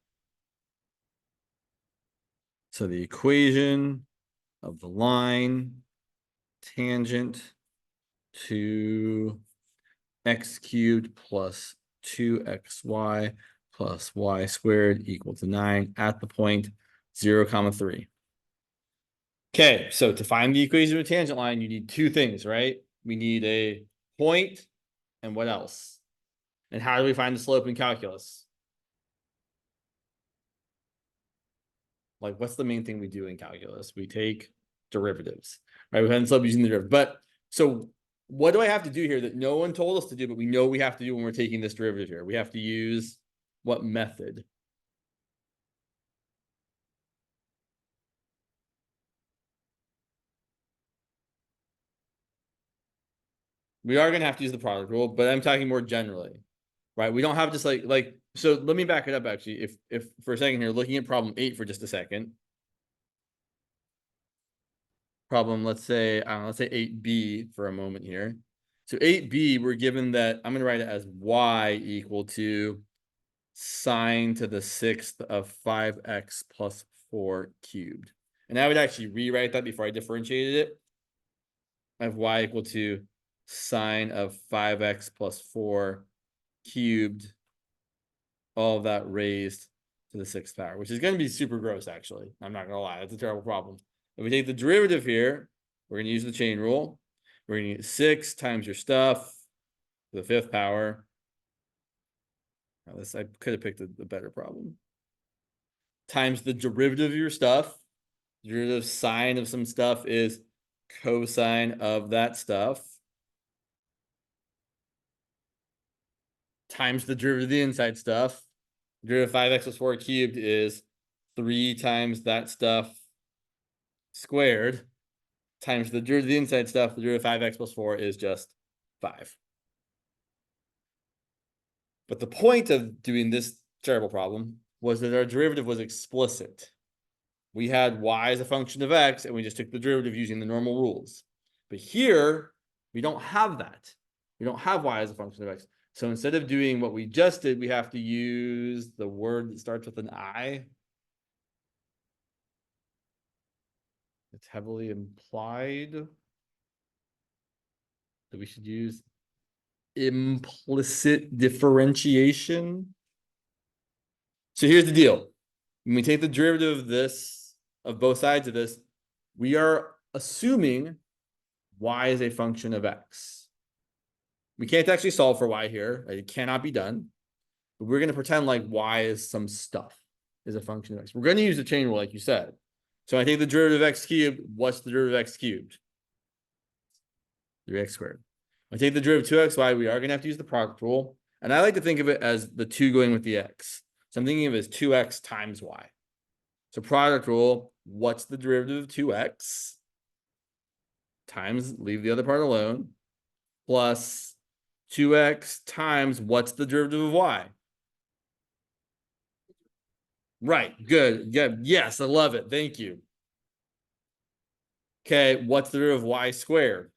So the equation of the line tangent to x cubed plus 2xy plus y squared equal to 9 at the point 0, 3. Okay, so to find the equation of a tangent line, you need 2 things, right? We need a point, and what else? And how do we find the slope in calculus? Like, what's the main thing we do in calculus? We take derivatives, right? We haven't stopped using the derivative. But so what do I have to do here that no one told us to do, but we know we have to do when we're taking this derivative here? We have to use what method? We are going to have to use the product rule, but I'm talking more generally, right? We don't have just like, so let me back it up actually. If for a second here, looking at problem 8 for just a second. Problem, let's say, I don't know, let's say 8b for a moment here. So 8b, we're given that I'm going to write it as y equal to sine to the 6th of 5x plus 4 cubed. And I would actually rewrite that before I differentiated it. I have y equal to sine of 5x plus 4 cubed, all of that raised to the 6th power, which is going to be super gross, actually. I'm not going to lie. That's a terrible problem. If we take the derivative here, we're going to use the chain rule. We're going to get 6 times your stuff to the 5th power. Now this, I could have picked the better problem. Times the derivative of your stuff. Derivative sine of some stuff is cosine of that stuff. Times the derivative of the inside stuff. Derivative of 5x plus 4 cubed is 3 times that stuff squared. Times the derivative of the inside stuff. The derivative of 5x plus 4 is just 5. But the point of doing this terrible problem was that our derivative was explicit. We had y as a function of x, and we just took the derivative using the normal rules. But here, we don't have that. We don't have y as a function of x. So instead of doing what we just did, we have to use the word that starts with an I. It's heavily implied that we should use implicit differentiation. So here's the deal. When we take the derivative of this, of both sides of this, we are assuming y is a function of x. We can't actually solve for y here. It cannot be done. But we're going to pretend like y is some stuff, is a function of x. We're going to use the chain rule, like you said. So I take the derivative of x cubed. What's the derivative of x cubed? 3x squared. I take the derivative of 2xy. We are going to have to use the product rule. And I like to think of it as the 2 going with the x. So I'm thinking of it as 2x times y. So product rule, what's the derivative of 2x? Times, leave the other part alone, plus 2x times what's the derivative of y? Right, good. Yeah, yes, I love it. Thank you. Okay, what's the derivative of y squared?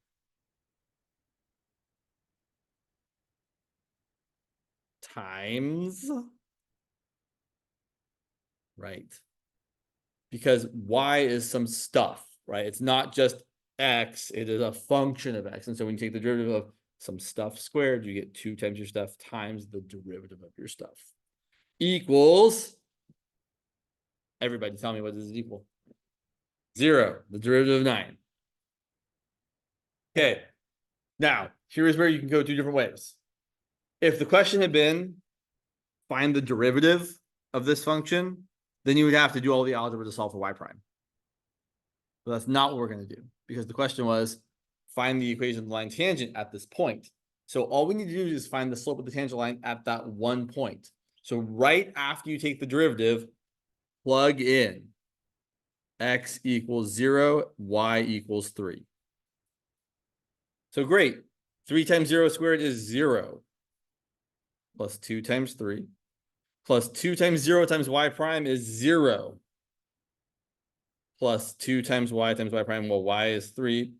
Times, right? Because y is some stuff, right? It's not just x, it is a function of x. And so when you take the derivative of some stuff squared, you get 2 times your stuff times the derivative of your stuff. Equals, everybody tell me what does it equal? 0, the derivative of 9. Okay, now here's where you can go 2 different ways. If the question had been, find the derivative of this function, then you would have to do all the algebra to solve for y prime. But that's not what we're going to do, because the question was, find the equation of the line tangent at this point. So all we need to do is find the slope of the tangent line at that one point. So right after you take the derivative, plug in x equals 0, y equals 3. So great. 3 times 0 squared is 0. Plus 2 times 3. Plus 2 times 0 times y prime is 0. Plus 2 times y prime. Well, y is 3.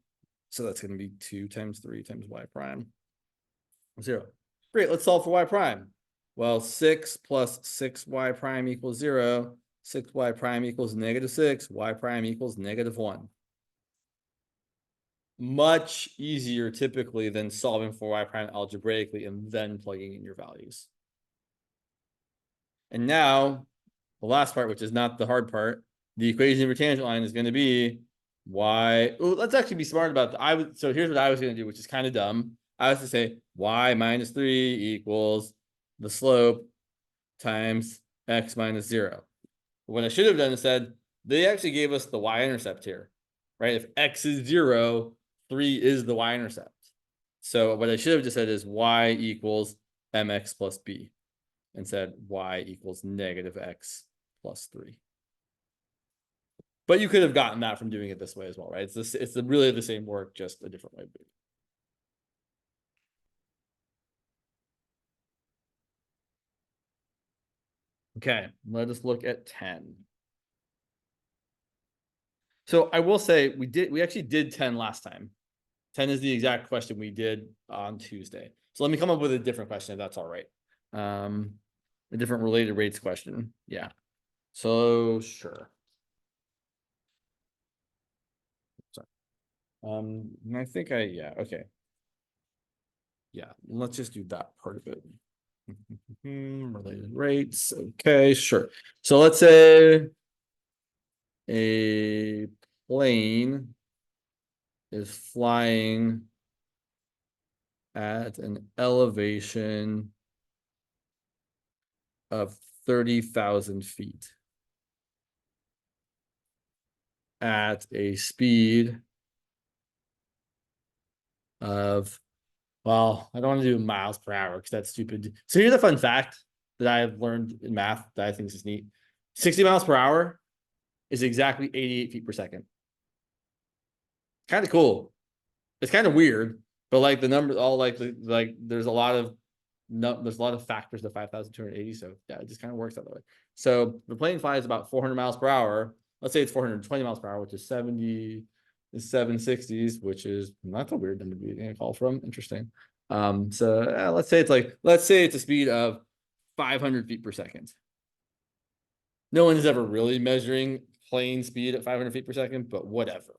So that's going to be 2 times 3 times y prime. 0. Great. Let's solve for y prime. Well, 6 plus 6y prime equals 0. 6y prime equals -6. Y prime equals -1. Much easier typically than solving for y prime algebraically and then plugging in your values. And now, the last part, which is not the hard part, the equation of your tangent line is going to be y. Oh, let's actually be smart about that. So here's what I was going to do, which is kind of dumb. I was to say y minus 3 equals the slope times x minus 0. What I should have done is said they actually gave us the y-intercept here, right? If x is 0, 3 is the y-intercept. So what I should have just said is y equals mx plus b, and said y equals negative x plus 3. But you could have gotten that from doing it this way as well, right? It's this, it's really the same work, just a different way of doing it. Okay, let us look at 10. So I will say we actually did 10 last time. 10 is the exact question we did on Tuesday. So let me come up with a different question if that's all right. A different related rates question. Yeah. So sure. Sorry. I think yeah, okay. Yeah, let's just do that part of it. Related rates. Okay, sure. So let's say a plane is flying at an elevation of 30,000 feet at a speed of, well, I don't want to do miles per hour because that's stupid. So here's a fun fact that I've learned in math that I think is neat. 60 miles per hour is exactly 88 feet per second. Kind of cool. It's kind of weird, but like the numbers all like there's a lot of there's a lot of factors to 5,280. So yeah, it just kind of works that way. So the plane flies about 400 miles per hour. Let's say it's 420 miles per hour, which is 70 is 760s, which is not a weird number to be a call from. Interesting. So let's say it's a speed of 500 feet per second. No one is ever really measuring plane speed at 500 feet per second, but whatever.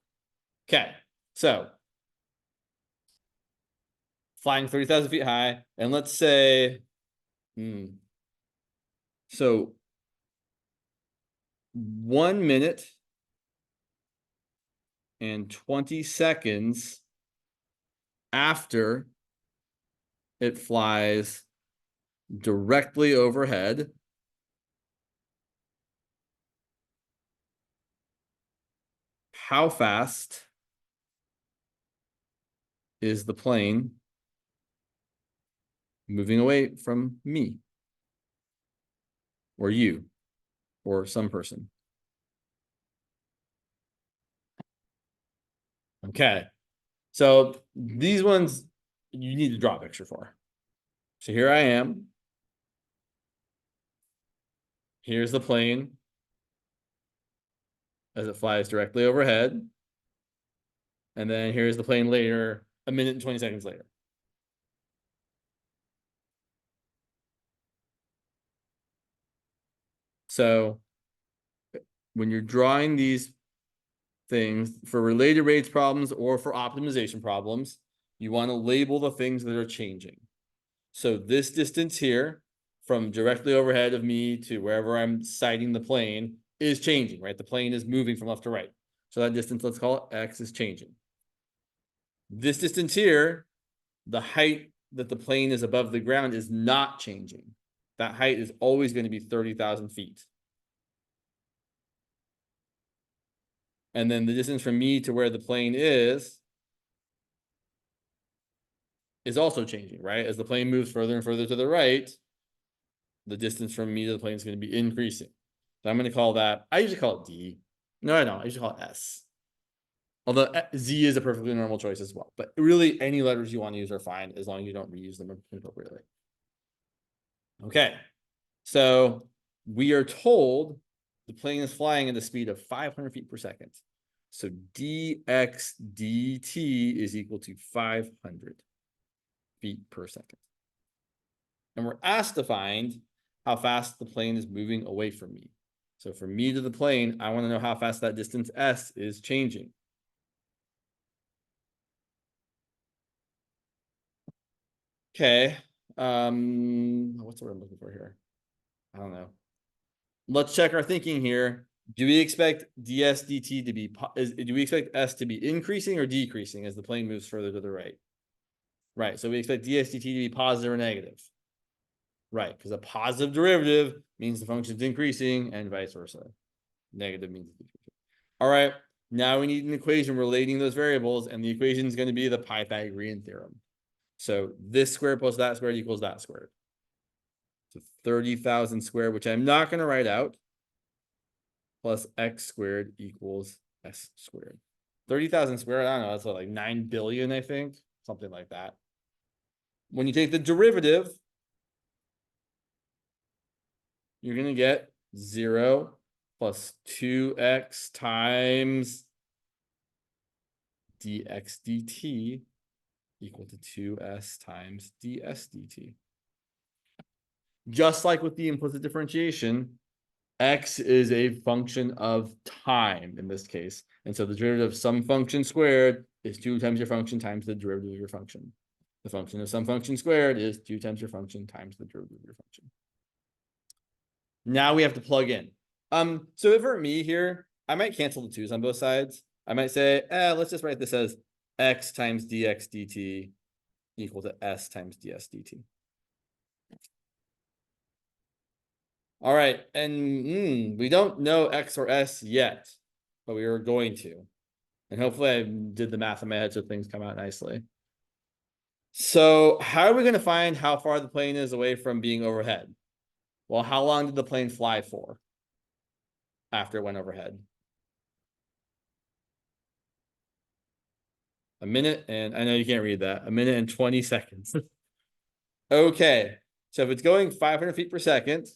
Okay, so flying 30,000 feet high, and let's say, so 1 minute and 20 seconds after it flies directly overhead, how fast is the plane moving away from me or you or some person? Okay, so these ones you need to draw a picture for. So here I am. Here's the plane as it flies directly overhead. And then here's the plane later, a minute and 20 seconds later. So when you're drawing these things for related rates problems or for optimization problems, you want to label the things that are changing. So this distance here from directly overhead of me to wherever I'm sighting the plane is changing, right? The plane is moving from left to right. So that distance, let's call it X, is changing. This distance here, the height that the plane is above the ground is not changing. That height is always going to be 30,000 feet. And then the distance from me to where the plane is also changing, right? As the plane moves further and further to the right, the distance from me to the plane is going to be increasing. So I'm going to call that, I usually call it D. No, I don't. I usually call it S. Although Z is a perfectly normal choice as well. But really, any letters you want to use are fine as long as you don't reuse them appropriately. Okay, so we are told the plane is flying at a speed of 500 feet per second. So dx dt is equal to 500 feet per second. And we're asked to find how fast the plane is moving away from me. So from me to the plane, I want to know how fast that distance S is changing. Okay. What's the word I'm looking for here? I don't know. Let's check our thinking here. Do we expect ds dt to be, do we expect S to be increasing or decreasing as the plane moves further to the right? Right, so we expect ds dt to be positive or negative. Right, because a positive derivative means the function is increasing and vice versa. Negative means it's equal to. All right, now we need an equation relating those variables, and the equation is going to be the Pythagorean theorem. So this squared plus that squared equals that squared. So 30,000 squared, which I'm not going to write out, plus x squared equals s squared. 30,000 squared, I don't know, that's what, like 9 billion, I think, something like that. When you take the derivative, you're going to get 0 plus 2x times dx dt equal to 2s times ds dt. Just like with the implicit differentiation, x is a function of time in this case. And so the derivative of some function squared is 2 times your function times the derivative of your function. The function of some function squared is 2 times your function times the derivative of your function. Now we have to plug in. So if for me here, I might cancel the 2's on both sides. I might say, let's just write this as x times dx dt equal to s times ds dt. All right, and we don't know x or s yet, but we are going to. And hopefully I did the math in my head so things come out nicely. So how are we going to find how far the plane is away from being overhead? Well, how long did the plane fly for after it went overhead? A minute, and I know you can't read that. 1 minute and 20 seconds. Okay, so if it's going 500 feet per second,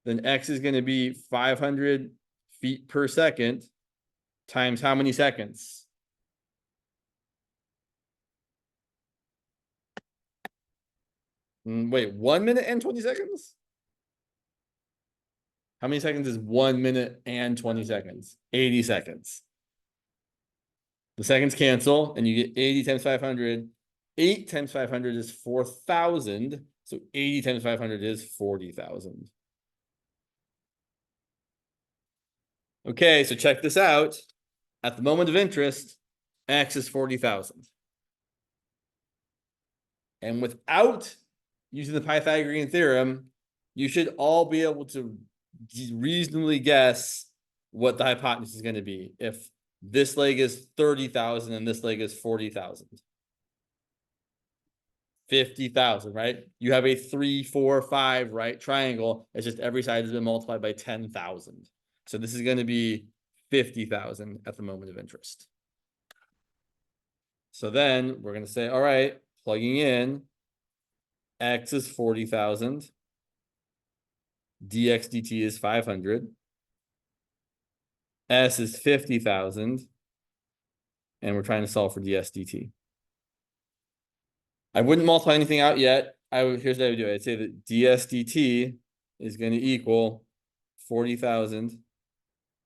then x is going to be 500 feet per second times how many seconds? Wait, 1 minute and 20 seconds? How many seconds is 1 minute and 20 seconds? 80 seconds. The seconds cancel, and you get 80 times 500. 8 times 500 is 4,000. So 80 times 500 is 40,000. Okay, so check this out. At the moment of interest, x is 40,000. And without using the Pythagorean theorem, you should all be able to reasonably guess what the hypotenuse is going to be if this leg is 30,000 and this leg is 40,000. 50,000, right? You have a 3, 4, 5, right? Triangle. It's just every side has been multiplied by 10,000. So this is going to be 50,000 at the moment of interest. So then we're going to say, all right, plugging in, x is 40,000. dx dt is 500. S is 50,000. And we're trying to solve for ds dt. I wouldn't multiply anything out yet. Here's what I would do. I'd say that ds dt is going to equal 40,000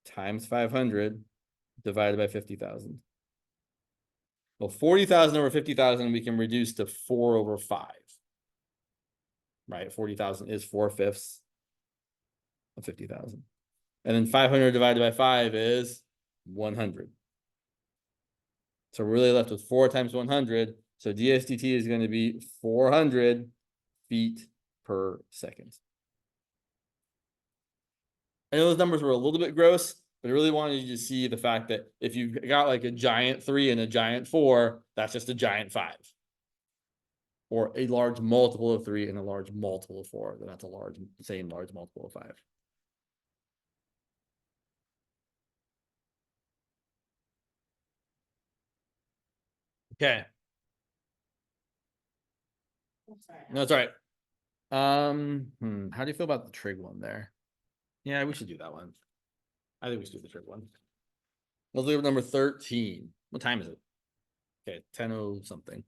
times 500 divided by 50,000. Well, 40,000 over 50,000 we can reduce to 4 over 5. Right? 40,000 is 4/5 of 50,000. And then 500 divided by 5 is 100. So we're really left with 4 times 100. So ds dt is going to be 400 feet per second. I know those numbers were a little bit gross, but I really wanted you to see the fact that if you've got like a giant 3 and a giant 4, that's just a giant 5. Or a large multiple of 3 and a large multiple of 4, then that's a same large multiple of 5. Okay. I'm sorry. No, it's all right. How do you feel about the trig one there? Yeah, we should do that one. I think we should do the trig one. Let's leave number 13. What time is it? Okay, 10:00 something.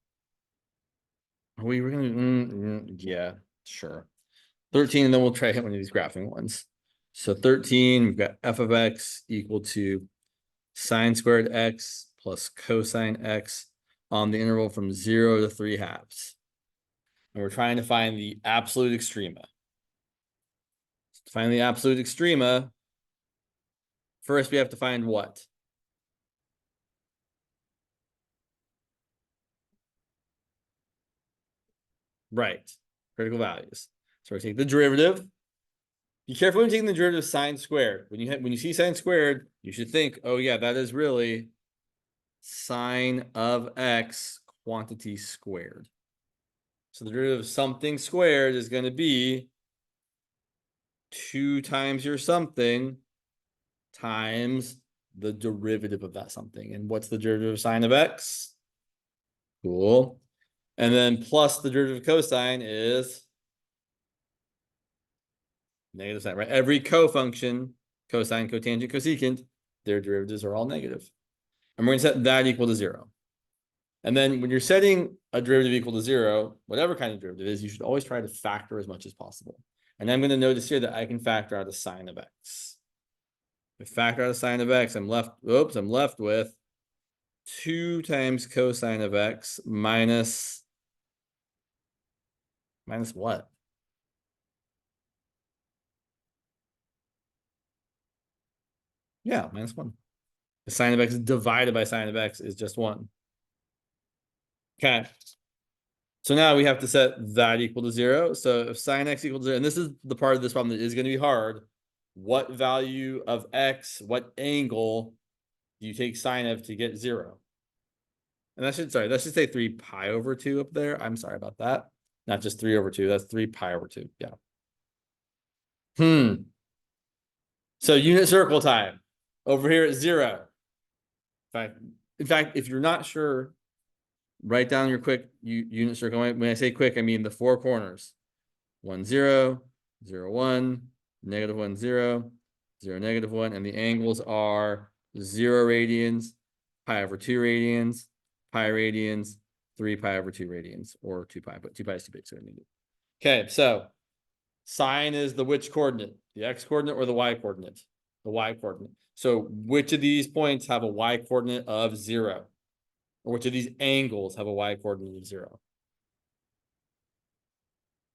Are we gonna yeah, sure. 13, and then we'll try hit one of these graphing ones. So 13, we've got f of x equal to sine squared x plus cosine x on the interval from 0 to 3/2. And we're trying to find the absolute extrema. To find the absolute extrema, first we have to find what? Right, critical values. So we take the derivative, Be careful when taking the derivative of sine squared. When you see sine squared, you should think, oh yeah, that is really sine of x quantity squared. So the derivative of something squared is going to be 2 times your something times the derivative of that something. And what's the derivative of sine of x? Cool. And then plus the derivative of cosine is negative sine, right? Every co-function, cosine, cotangent, cosecant, their derivatives are all negative. And we're going to set that equal to 0. And then when you're setting a derivative equal to 0, whatever kind of derivative is, you should always try to factor as much as possible. And I'm going to notice here that I can factor out a sine of x. If I factor out a sine of x, I'm left with 2 times cosine of x minus what? Yeah, minus 1. The sine of x divided by sine of x is just 1. Okay. So now we have to set that equal to 0. So if sine x equals 0, and this is the part of this problem that is going to be hard, what value of x, what angle do you take sine of to get 0? And that should say 3 pi over 2 up there. I'm sorry about that. Not just 3 over 2. That's 3 pi over 2. Yeah. So unit circle time. Over here at 0. In fact, if you're not sure, write down your quick unit circle. When I say quick, I mean the 4 corners. 1, 0, 0, 1, negative 1, 0, 0, negative 1. And the angles are 0 radians, pi over 2 radians, pi radians, 3 pi over 2 radians, or 2 pi, but 2 pi is too big, so I need it. Okay, so sine is the which coordinate? The x coordinate or the y coordinate? The y coordinate. So which of these points have a y coordinate of 0? Or which of these angles have a y coordinate of 0?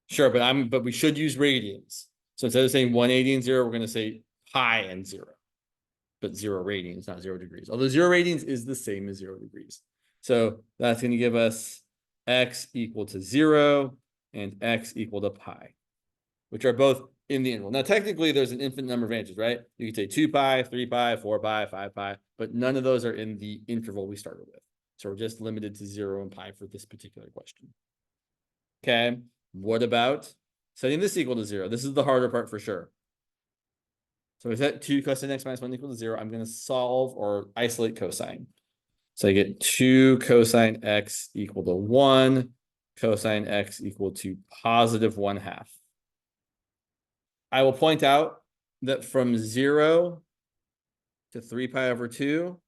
Sure, but we should use radians. So instead of saying 180 and 0, we're going to say pi and 0. But 0 radians, not 0 degrees. Although 0 radians is the same as 0 degrees. So that's going to give us x equal to 0 and x equal to pi, which are both in the interval. Now, technically, there's an infinite number of answers, right? You can say 2 pi, 3 pi, 4 pi, 5 pi, but none of those are in the interval we started with. So we're just limited to 0 and pi for this particular question. Okay, what about setting this equal to 0? This is the harder part for sure. So we set 2 cosine x minus 1 equal to 0. I'm going to solve or isolate cosine. So I get 2 cosine x equal to 1, cosine x equal to positive 1/2. I will point out that from 0 to 3 pi over 2,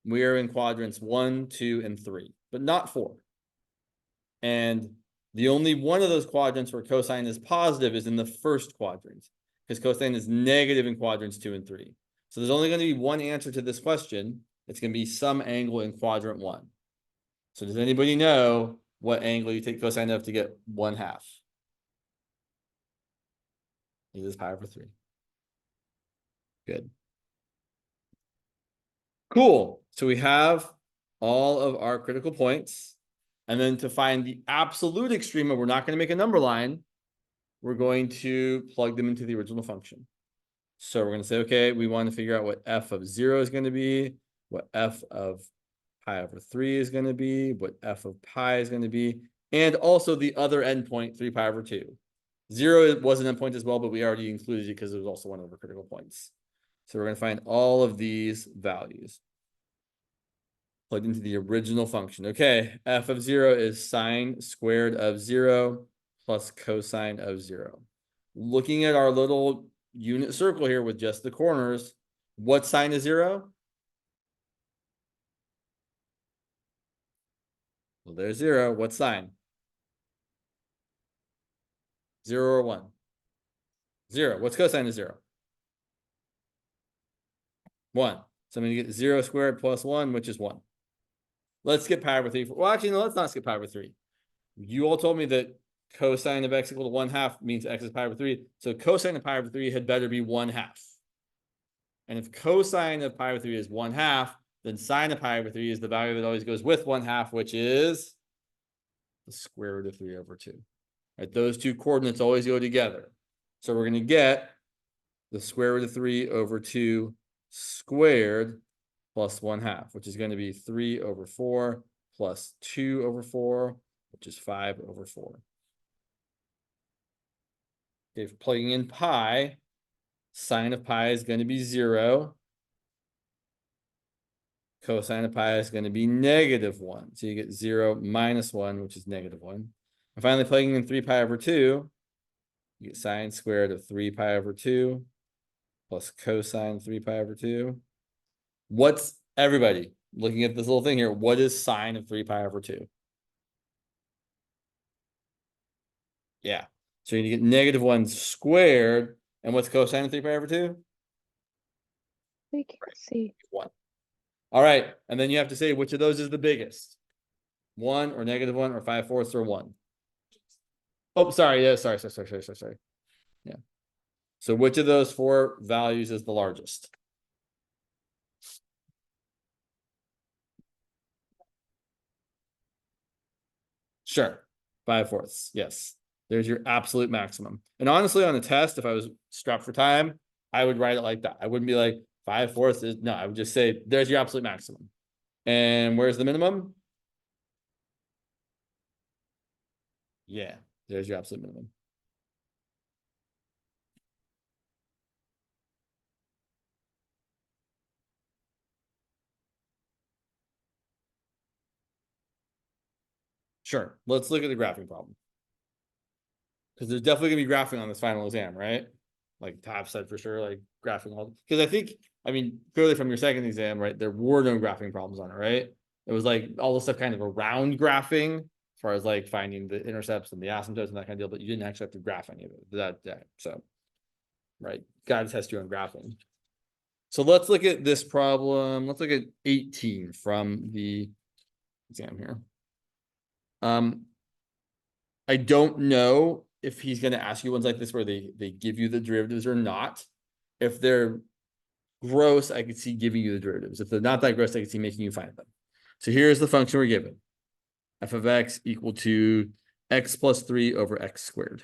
we are in quadrants 1, 2, and 3, but not 4. And the only one of those quadrants where cosine is positive is in the first quadrant, because cosine is negative in quadrants 2 and 3. So there's only going to be one answer to this question. It's going to be some angle in quadrant 1. So does anybody know what angle you take cosine of to get 1/2? It is pi over 3. Good. Cool. So we have all of our critical points. And then to find the absolute extreme, we're not going to make a number line. We're going to plug them into the original function. So we're going to say, okay, we want to figure out what f of 0 is going to be, what f of pi over 3 is going to be, what f of pi is going to be, and also the other endpoint, 3 pi over 2. 0 was an endpoint as well, but we already included it because it was also one of our critical points. So we're going to find all of these values plugged into the original function. Okay, f of 0 is sine squared of 0 plus cosine of 0. Looking at our little unit circle here with just the corners, what sine is 0? Well, there's 0. What sine? 0 or 1? 0. What's cosine of 0? 1. So I'm going to get 0 squared plus 1, which is 1. Let's skip pi over 3. Well, actually, no, let's not skip pi over 3. You all told me that cosine of x equal to 1/2 means x is pi over 3. So cosine of pi over 3 had better be 1/2. And if cosine of pi over 3 is 1/2, then sine of pi over 3 is the value that always goes with 1/2, which is the square root of 3 over 2. Right? Those two coordinates always go together. So we're going to get the square root of 3 over 2 squared plus 1/2, which is going to be 3 over 4 plus 2 over 4, which is 5 over 4. Okay, if plugging in pi, sine of pi is going to be 0. Cosine of pi is going to be -1. So you get 0 minus 1, which is -1. And finally, plugging in 3 pi over 2, you get sine squared of 3 pi over 2 plus cosine 3 pi over 2. What's everybody looking at this little thing here? What is sine of 3 pi over 2? Yeah. So you get -1 squared. And what's cosine of 3 pi over 2? We can't see. 1. All right. And then you have to say which of those is the biggest. 1 or -1 or 5/4 or 1. Oh, sorry. Yeah, sorry. Yeah. So which of those 4 values is the largest? Sure. 5/4. Yes. There's your absolute maximum. And honestly, on a test, if I was strapped for time, I would write it like that. I wouldn't be like 5/4 is no, I would just say there's your absolute maximum. And where's the minimum? Yeah, there's your absolute minimum. Sure. Let's look at the graphing problem. Because there's definitely gonna be graphing on this final exam, right? Like Top said for sure, like graphing all. Because I mean, clearly from your second exam, right, there were no graphing problems on it, right? It was like all the stuff kind of around graphing, as far as like finding the intercepts and the asymptotes and that kind of deal, but you didn't actually have to graph any of it. So, right, gotta test you on graphing. So let's look at this problem. Let's look at 18 from the exam here. I don't know if he's going to ask you ones like this where they give you the derivatives or not. If they're gross, I could see giving you the derivatives. If they're not that gross, I could see making you find them. So here's the function we're given. F of x equal to x plus 3 over x squared.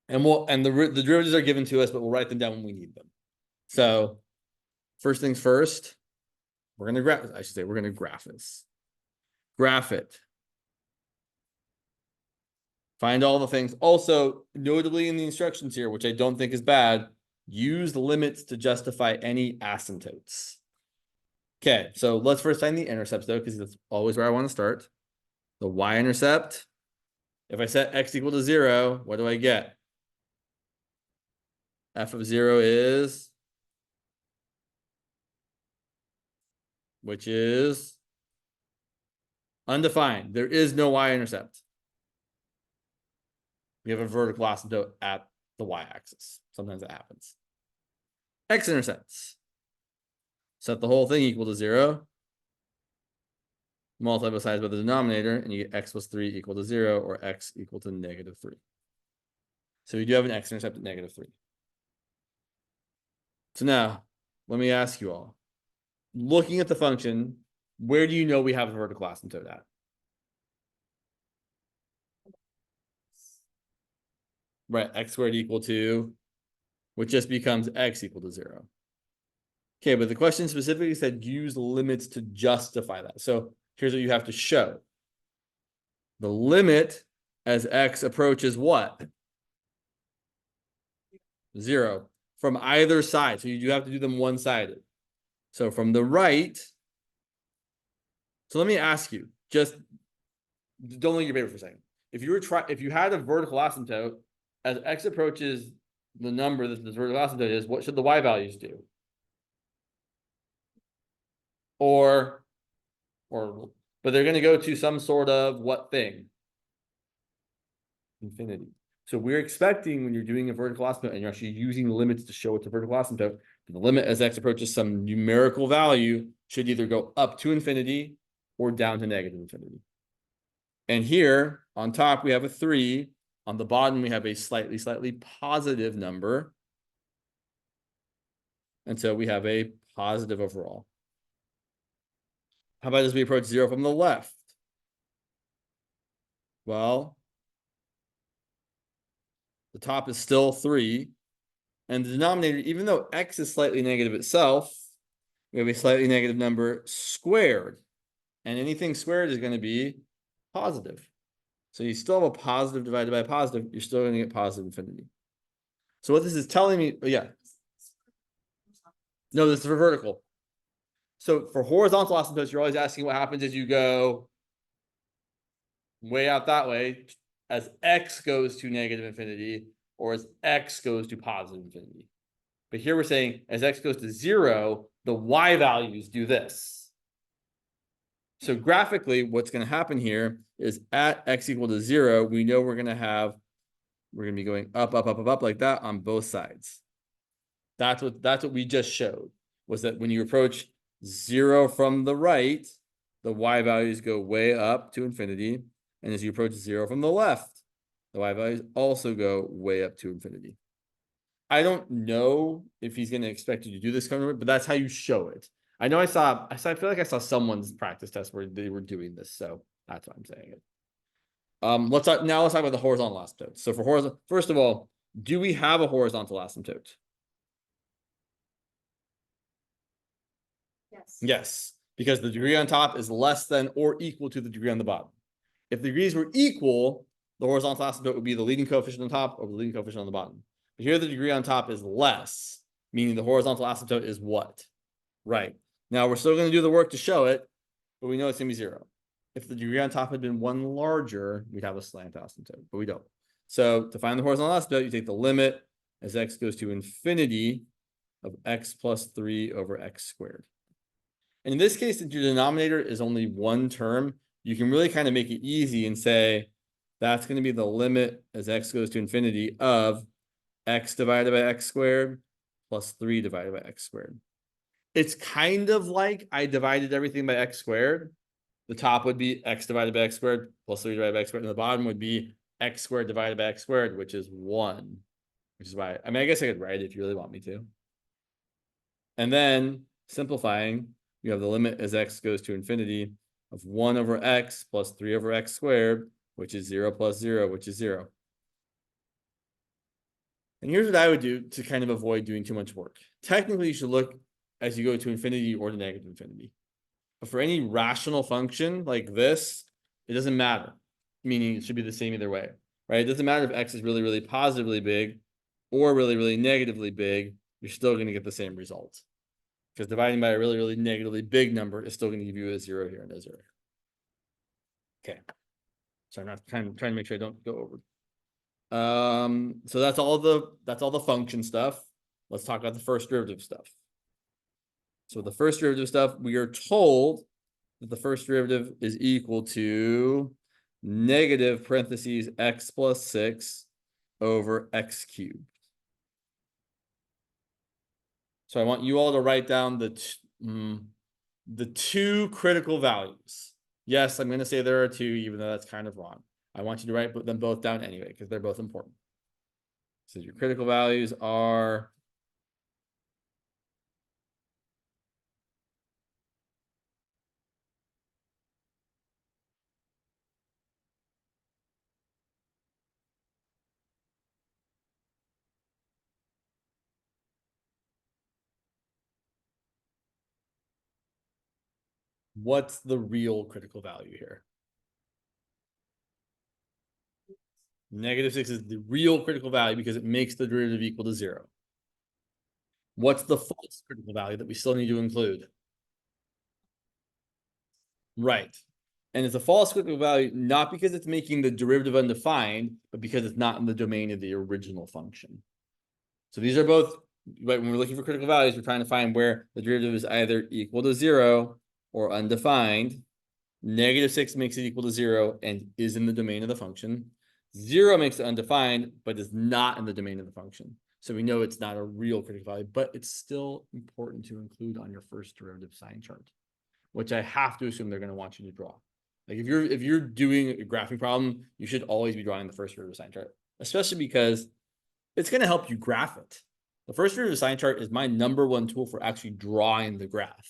And the derivatives are given to us, but we'll write them down when we need them. So first things first, we're going to graph this. Graph it. Find all the things. Also, notably in the instructions here, which I don't think is bad, use limits to justify any asymptotes. Okay, so let's first find the intercepts though, because that's always where I want to start. The y-intercept. If I set x equal to 0, what do I get? F of 0 is, which is undefined. There is no y-intercept. We have a vertical asymptote at the y-axis. Sometimes that happens. X-intercepts. Set the whole thing equal to 0. Multiply both sides by the denominator, and you get x plus 3 equal to 0, or x equal to -3. So we do have an x-intercept at -3. So now, let me ask you all. Looking at the function, where do you know we have a vertical asymptote at? Right, x squared equal to, which just becomes x equal to 0. Okay, but the question specifically said use limits to justify that. So here's what you have to show. The limit as x approaches what? 0 from either side. So you do have to do them one-sided. So from the right. So let me ask you, just don't look at your paper for a second. If you had a vertical asymptote, as x approaches the number that this vertical asymptote is, what should the y values do? But they're going to go to some sort of what thing? Infinity. So we're expecting when you're doing a vertical asymptote and you're actually using limits to show it's a vertical asymptote, the limit as x approaches some numerical value should either go up to infinity or down to -infinity. And here on top, we have a 3. On the bottom, we have a slightly positive number. And so we have a positive overall. How about as we approach 0 from the left? Well, the top is still 3. And the denominator, even though x is slightly negative itself, we have a slightly negative number squared. And anything squared is going to be positive. So you still have a positive divided by a positive, you're still going to get positive infinity. So what this is telling me, yeah. No, this is for vertical. So for horizontal asymptotes, you're always asking what happens as you go way out that way, as x goes to negative infinity, or as x goes to positive infinity. But here we're saying as x goes to 0, the y values do this. So graphically, what's going to happen here is at x equal to 0, we know we're going to be going up, up, up, up, up like that on both sides. That's what we just showed, was that when you approach 0 from the right, the y values go way up to infinity. And as you approach 0 from the left, the y values also go way up to infinity. I don't know if he's going to expect you to do this kind of way, but that's how you show it. I know I feel like I saw someone's practice test where they were doing this, so that's why I'm saying it. Let's talk about the horizontal asymptote. So for horizontal, first of all, do we have a horizontal asymptote? Yes. Yes, because the degree on top is less than or equal to the degree on the bottom. If the degrees were equal, the horizontal asymptote would be the leading coefficient on top or the leading coefficient on the bottom. But here the degree on top is less, meaning the horizontal asymptote is what? Right. Now we're still going to do the work to show it, but we know it's going to be 0. If the degree on top had been 1 larger, we'd have a slant asymptote, but we don't. So to find the horizontal asymptote, you take the limit as x goes to infinity of x plus 3 over x squared. And in this case, if your denominator is only one term, you can really kind of make it easy and say that's going to be the limit as x goes to infinity of x divided by x squared plus 3 divided by x squared. It's kind of like I divided everything by x squared. The top would be x divided by x squared plus 3 divided by x squared, and the bottom would be x squared divided by x squared, which is 1. Which is why, I mean, I guess I could write it if you really want me to. And then simplifying, you have the limit as x goes to infinity of 1 over x plus 3 over x squared, which is 0 plus 0, which is 0. And here's what I would do to kind of avoid doing too much work. Technically, you should look as you go to infinity or to negative infinity. But for any rational function like this, it doesn't matter, meaning it should be the same either way, right? It doesn't matter if x is really, really positively big or really, really negatively big, you're still going to get the same result. Because dividing by a really, really negatively big number is still going to give you a 0 here and a 0. Okay. So I'm not trying to make sure I don't go over. So that's all the function stuff. Let's talk about the first derivative stuff. So the first derivative stuff, we are told that the first derivative is equal to negative parentheses x plus 6 over x cubed. So I want you all to write down the two critical values. Yes, I'm going to say there are two, even though that's kind of wrong. I want you to write them both down anyway, because they're both important. So your critical values are what's the real critical value here? Negative 6 is the real critical value because it makes the derivative equal to 0. What's the false critical value that we still need to include? Right. And it's a false critical value, not because it's making the derivative undefined, but because it's not in the domain of the original function. So these are both, when we're looking for critical values, we're trying to find where the derivative is either equal to 0 or undefined. Negative 6 makes it equal to 0 and is in the domain of the function. 0 makes it undefined, but is not in the domain of the function. So we know it's not a real critical value, but it's still important to include on your first derivative sign chart, which I have to assume they're going to want you to draw. Like if you're doing a graphing problem, you should always be drawing the first derivative sign chart, especially because it's going to help you graph it. The first derivative sign chart is my #1 tool for actually drawing the graph.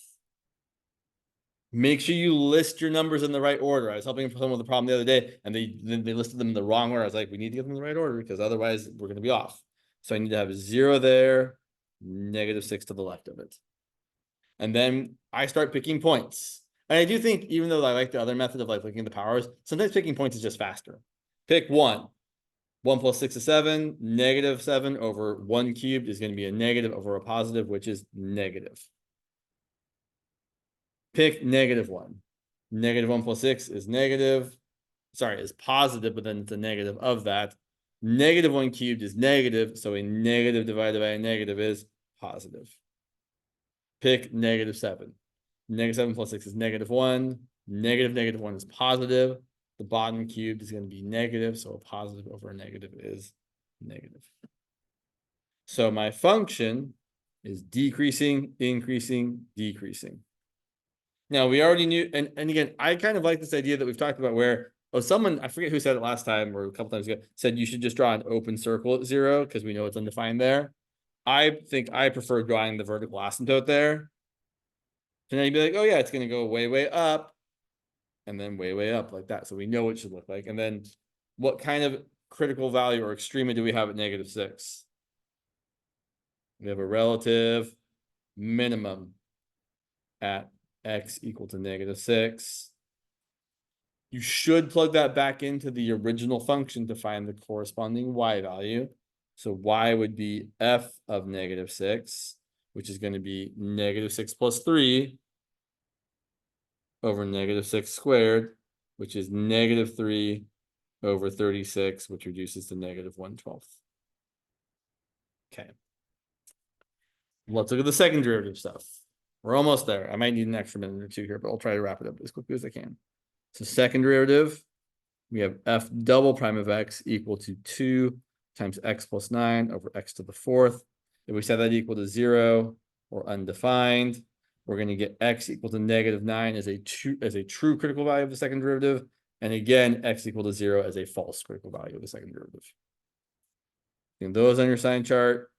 Make sure you list your numbers in the right order. I was helping someone with a problem the other day, and they listed them in the wrong order. I was like, we need to get them in the right order because otherwise we're going to be off. So I need to have a 0 there, -6 to the left of it. And then I start picking points. And I do think, even though I like the other method of like looking at the powers, sometimes picking points is just faster. Pick 1. 1 plus 6 is 7. -7 over 1 cubed is going to be a negative over a positive, which is negative. Pick -1. -1 plus 6 is negative. Sorry, is positive, but then it's a negative of that. -1 cubed is negative, so a negative divided by a negative is positive. Pick -7. -7 plus 6 is -1. -1 is positive. The bottom cubed is going to be negative, so a positive over a negative is negative. So my function is decreasing, increasing, decreasing. Now we already knew, and again, I kind of like this idea that we've talked about where, someone, I forget who said it last time or a couple times ago, said you should just draw an open circle at 0 because we know it's undefined there. I think I prefer drawing the vertical asymptote there. And then you'd be like, oh yeah, it's gonna go way, way up, and then way, way up like that. So we know what it should look like. And then what kind of critical value or extrema do we have at -6? We have a relative minimum at x equal to -6. You should plug that back into the original function to find the corresponding y value. So y would be f of -6, which is going to be -6 plus 3 over -6 squared, which is -3 over 36, which reduces to -1/12. Okay. Let's look at the second derivative stuff. We're almost there. I might need an extra minute or two here, but I'll try to wrap it up as quickly as I can. So second derivative, we have f double prime of x equal to 2 times x plus 9 over x to the 4th. If we set that equal to 0 or undefined, we're going to get x equal to -9 as a true critical value of the second derivative. And again, x equal to 0 as a false critical value of the second derivative. And those on your sign chart.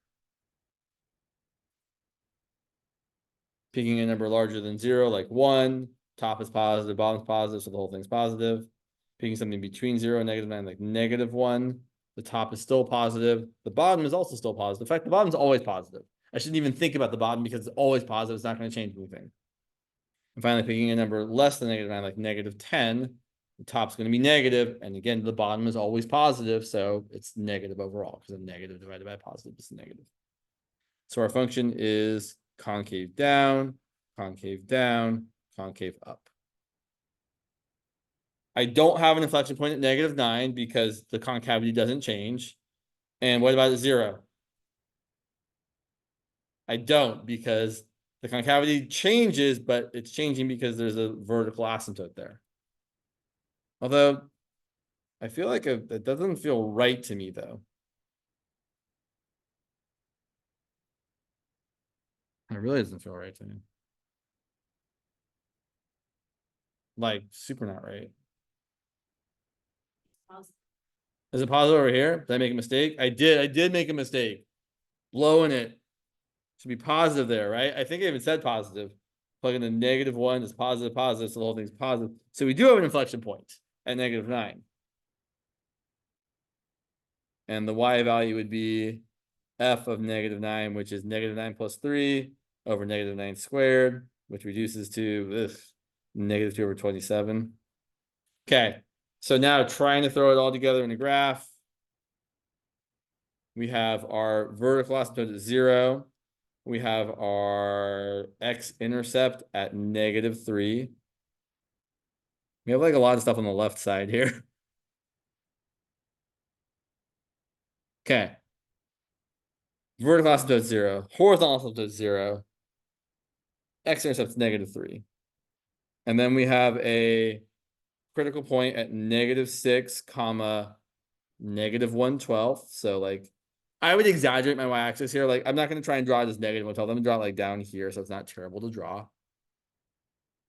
Picking a number larger than 0, like 1, top is positive, bottom is positive, so the whole thing's positive. Picking something between 0 and -9, like -1, the top is still positive. The bottom is also still positive. In fact, the bottom is always positive. I shouldn't even think about the bottom because it's always positive. It's not going to change anything. And finally, picking a number less than -9, like -10, the top's going to be negative. And again, the bottom is always positive. So it's negative overall because a negative divided by a positive is negative. So our function is concave down, concave down, concave up. I don't have an inflection point at -9 because the concavity doesn't change. And what about 0? I don't, because the concavity changes, but it's changing because there's a vertical asymptote there. Although I feel like it doesn't feel right to me though. It really doesn't feel right to me. Like super not right. Is it positive over here? Did I make a mistake? I did make a mistake. Blowing it. Should be positive there, right? I think I even said positive. Plug in the -1 is positive, positive, so the whole thing's positive. So we do have an inflection point at -9. And the y value would be f of -9, which is -9 plus 3 over -9 squared, which reduces to -2 over 27. Okay, so now trying to throw it all together in a graph. We have our vertical asymptote at 0. We have our x-intercept at -3. We have like a lot of stuff on the left side here. Okay. Vertical asymptote 0. Horizontal asymptote 0. X-intercept's -3. And then we have a critical point at -6, comma, -1/12. So like, I would exaggerate my y-axis here. Like, I'm not going to try and draw it as -1/12. I'm going to draw it like down here, so it's not terrible to draw.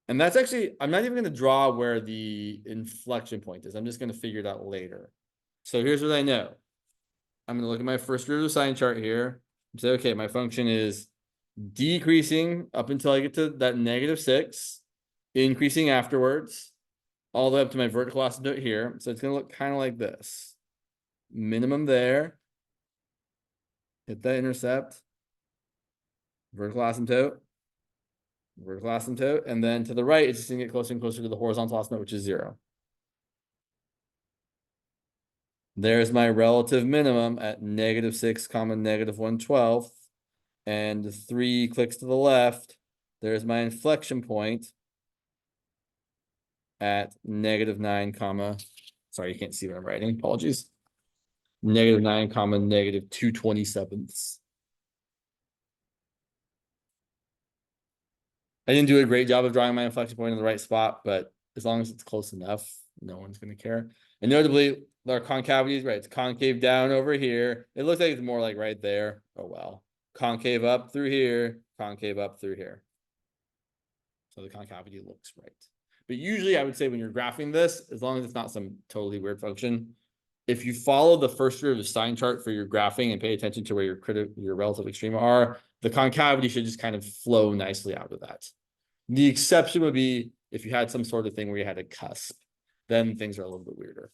And that's actually, I'm not even going to draw where the inflection point is. I'm just going to figure it out later. So here's what I know. I'm going to look at my first derivative sign chart here and say, okay, my function is decreasing up until I get to that -6, increasing afterwards, all the way up to my vertical asymptote here. So it's going to look kind of like this. Minimum there. hit that intercept. Vertical asymptote. Vertical asymptote. And then to the right, it's just gonna get closer and closer to the horizontal asymptote, which is 0. There's my relative minimum at -6, -1/12. And 3 clicks to the left. There's my inflection point at -9, sorry, you can't see what I'm writing. Apologies. -9, -227. I didn't do a great job of drawing my inflection point in the right spot, but as long as it's close enough, no one's going to care. And notably, our concavity is right. It's concave down over here. It looks like it's more like right there. Oh, well. Concave up through here, concave up through here. So the concavity looks right. But usually I would say when you're graphing this, as long as it's not some totally weird function, if you follow the first row of the sign chart for your graphing and pay attention to where your relative extrema are, the concavity should just kind of flow nicely out of that. The exception would be if you had some sort of thing where you had a cusp, then things are a little bit weirder.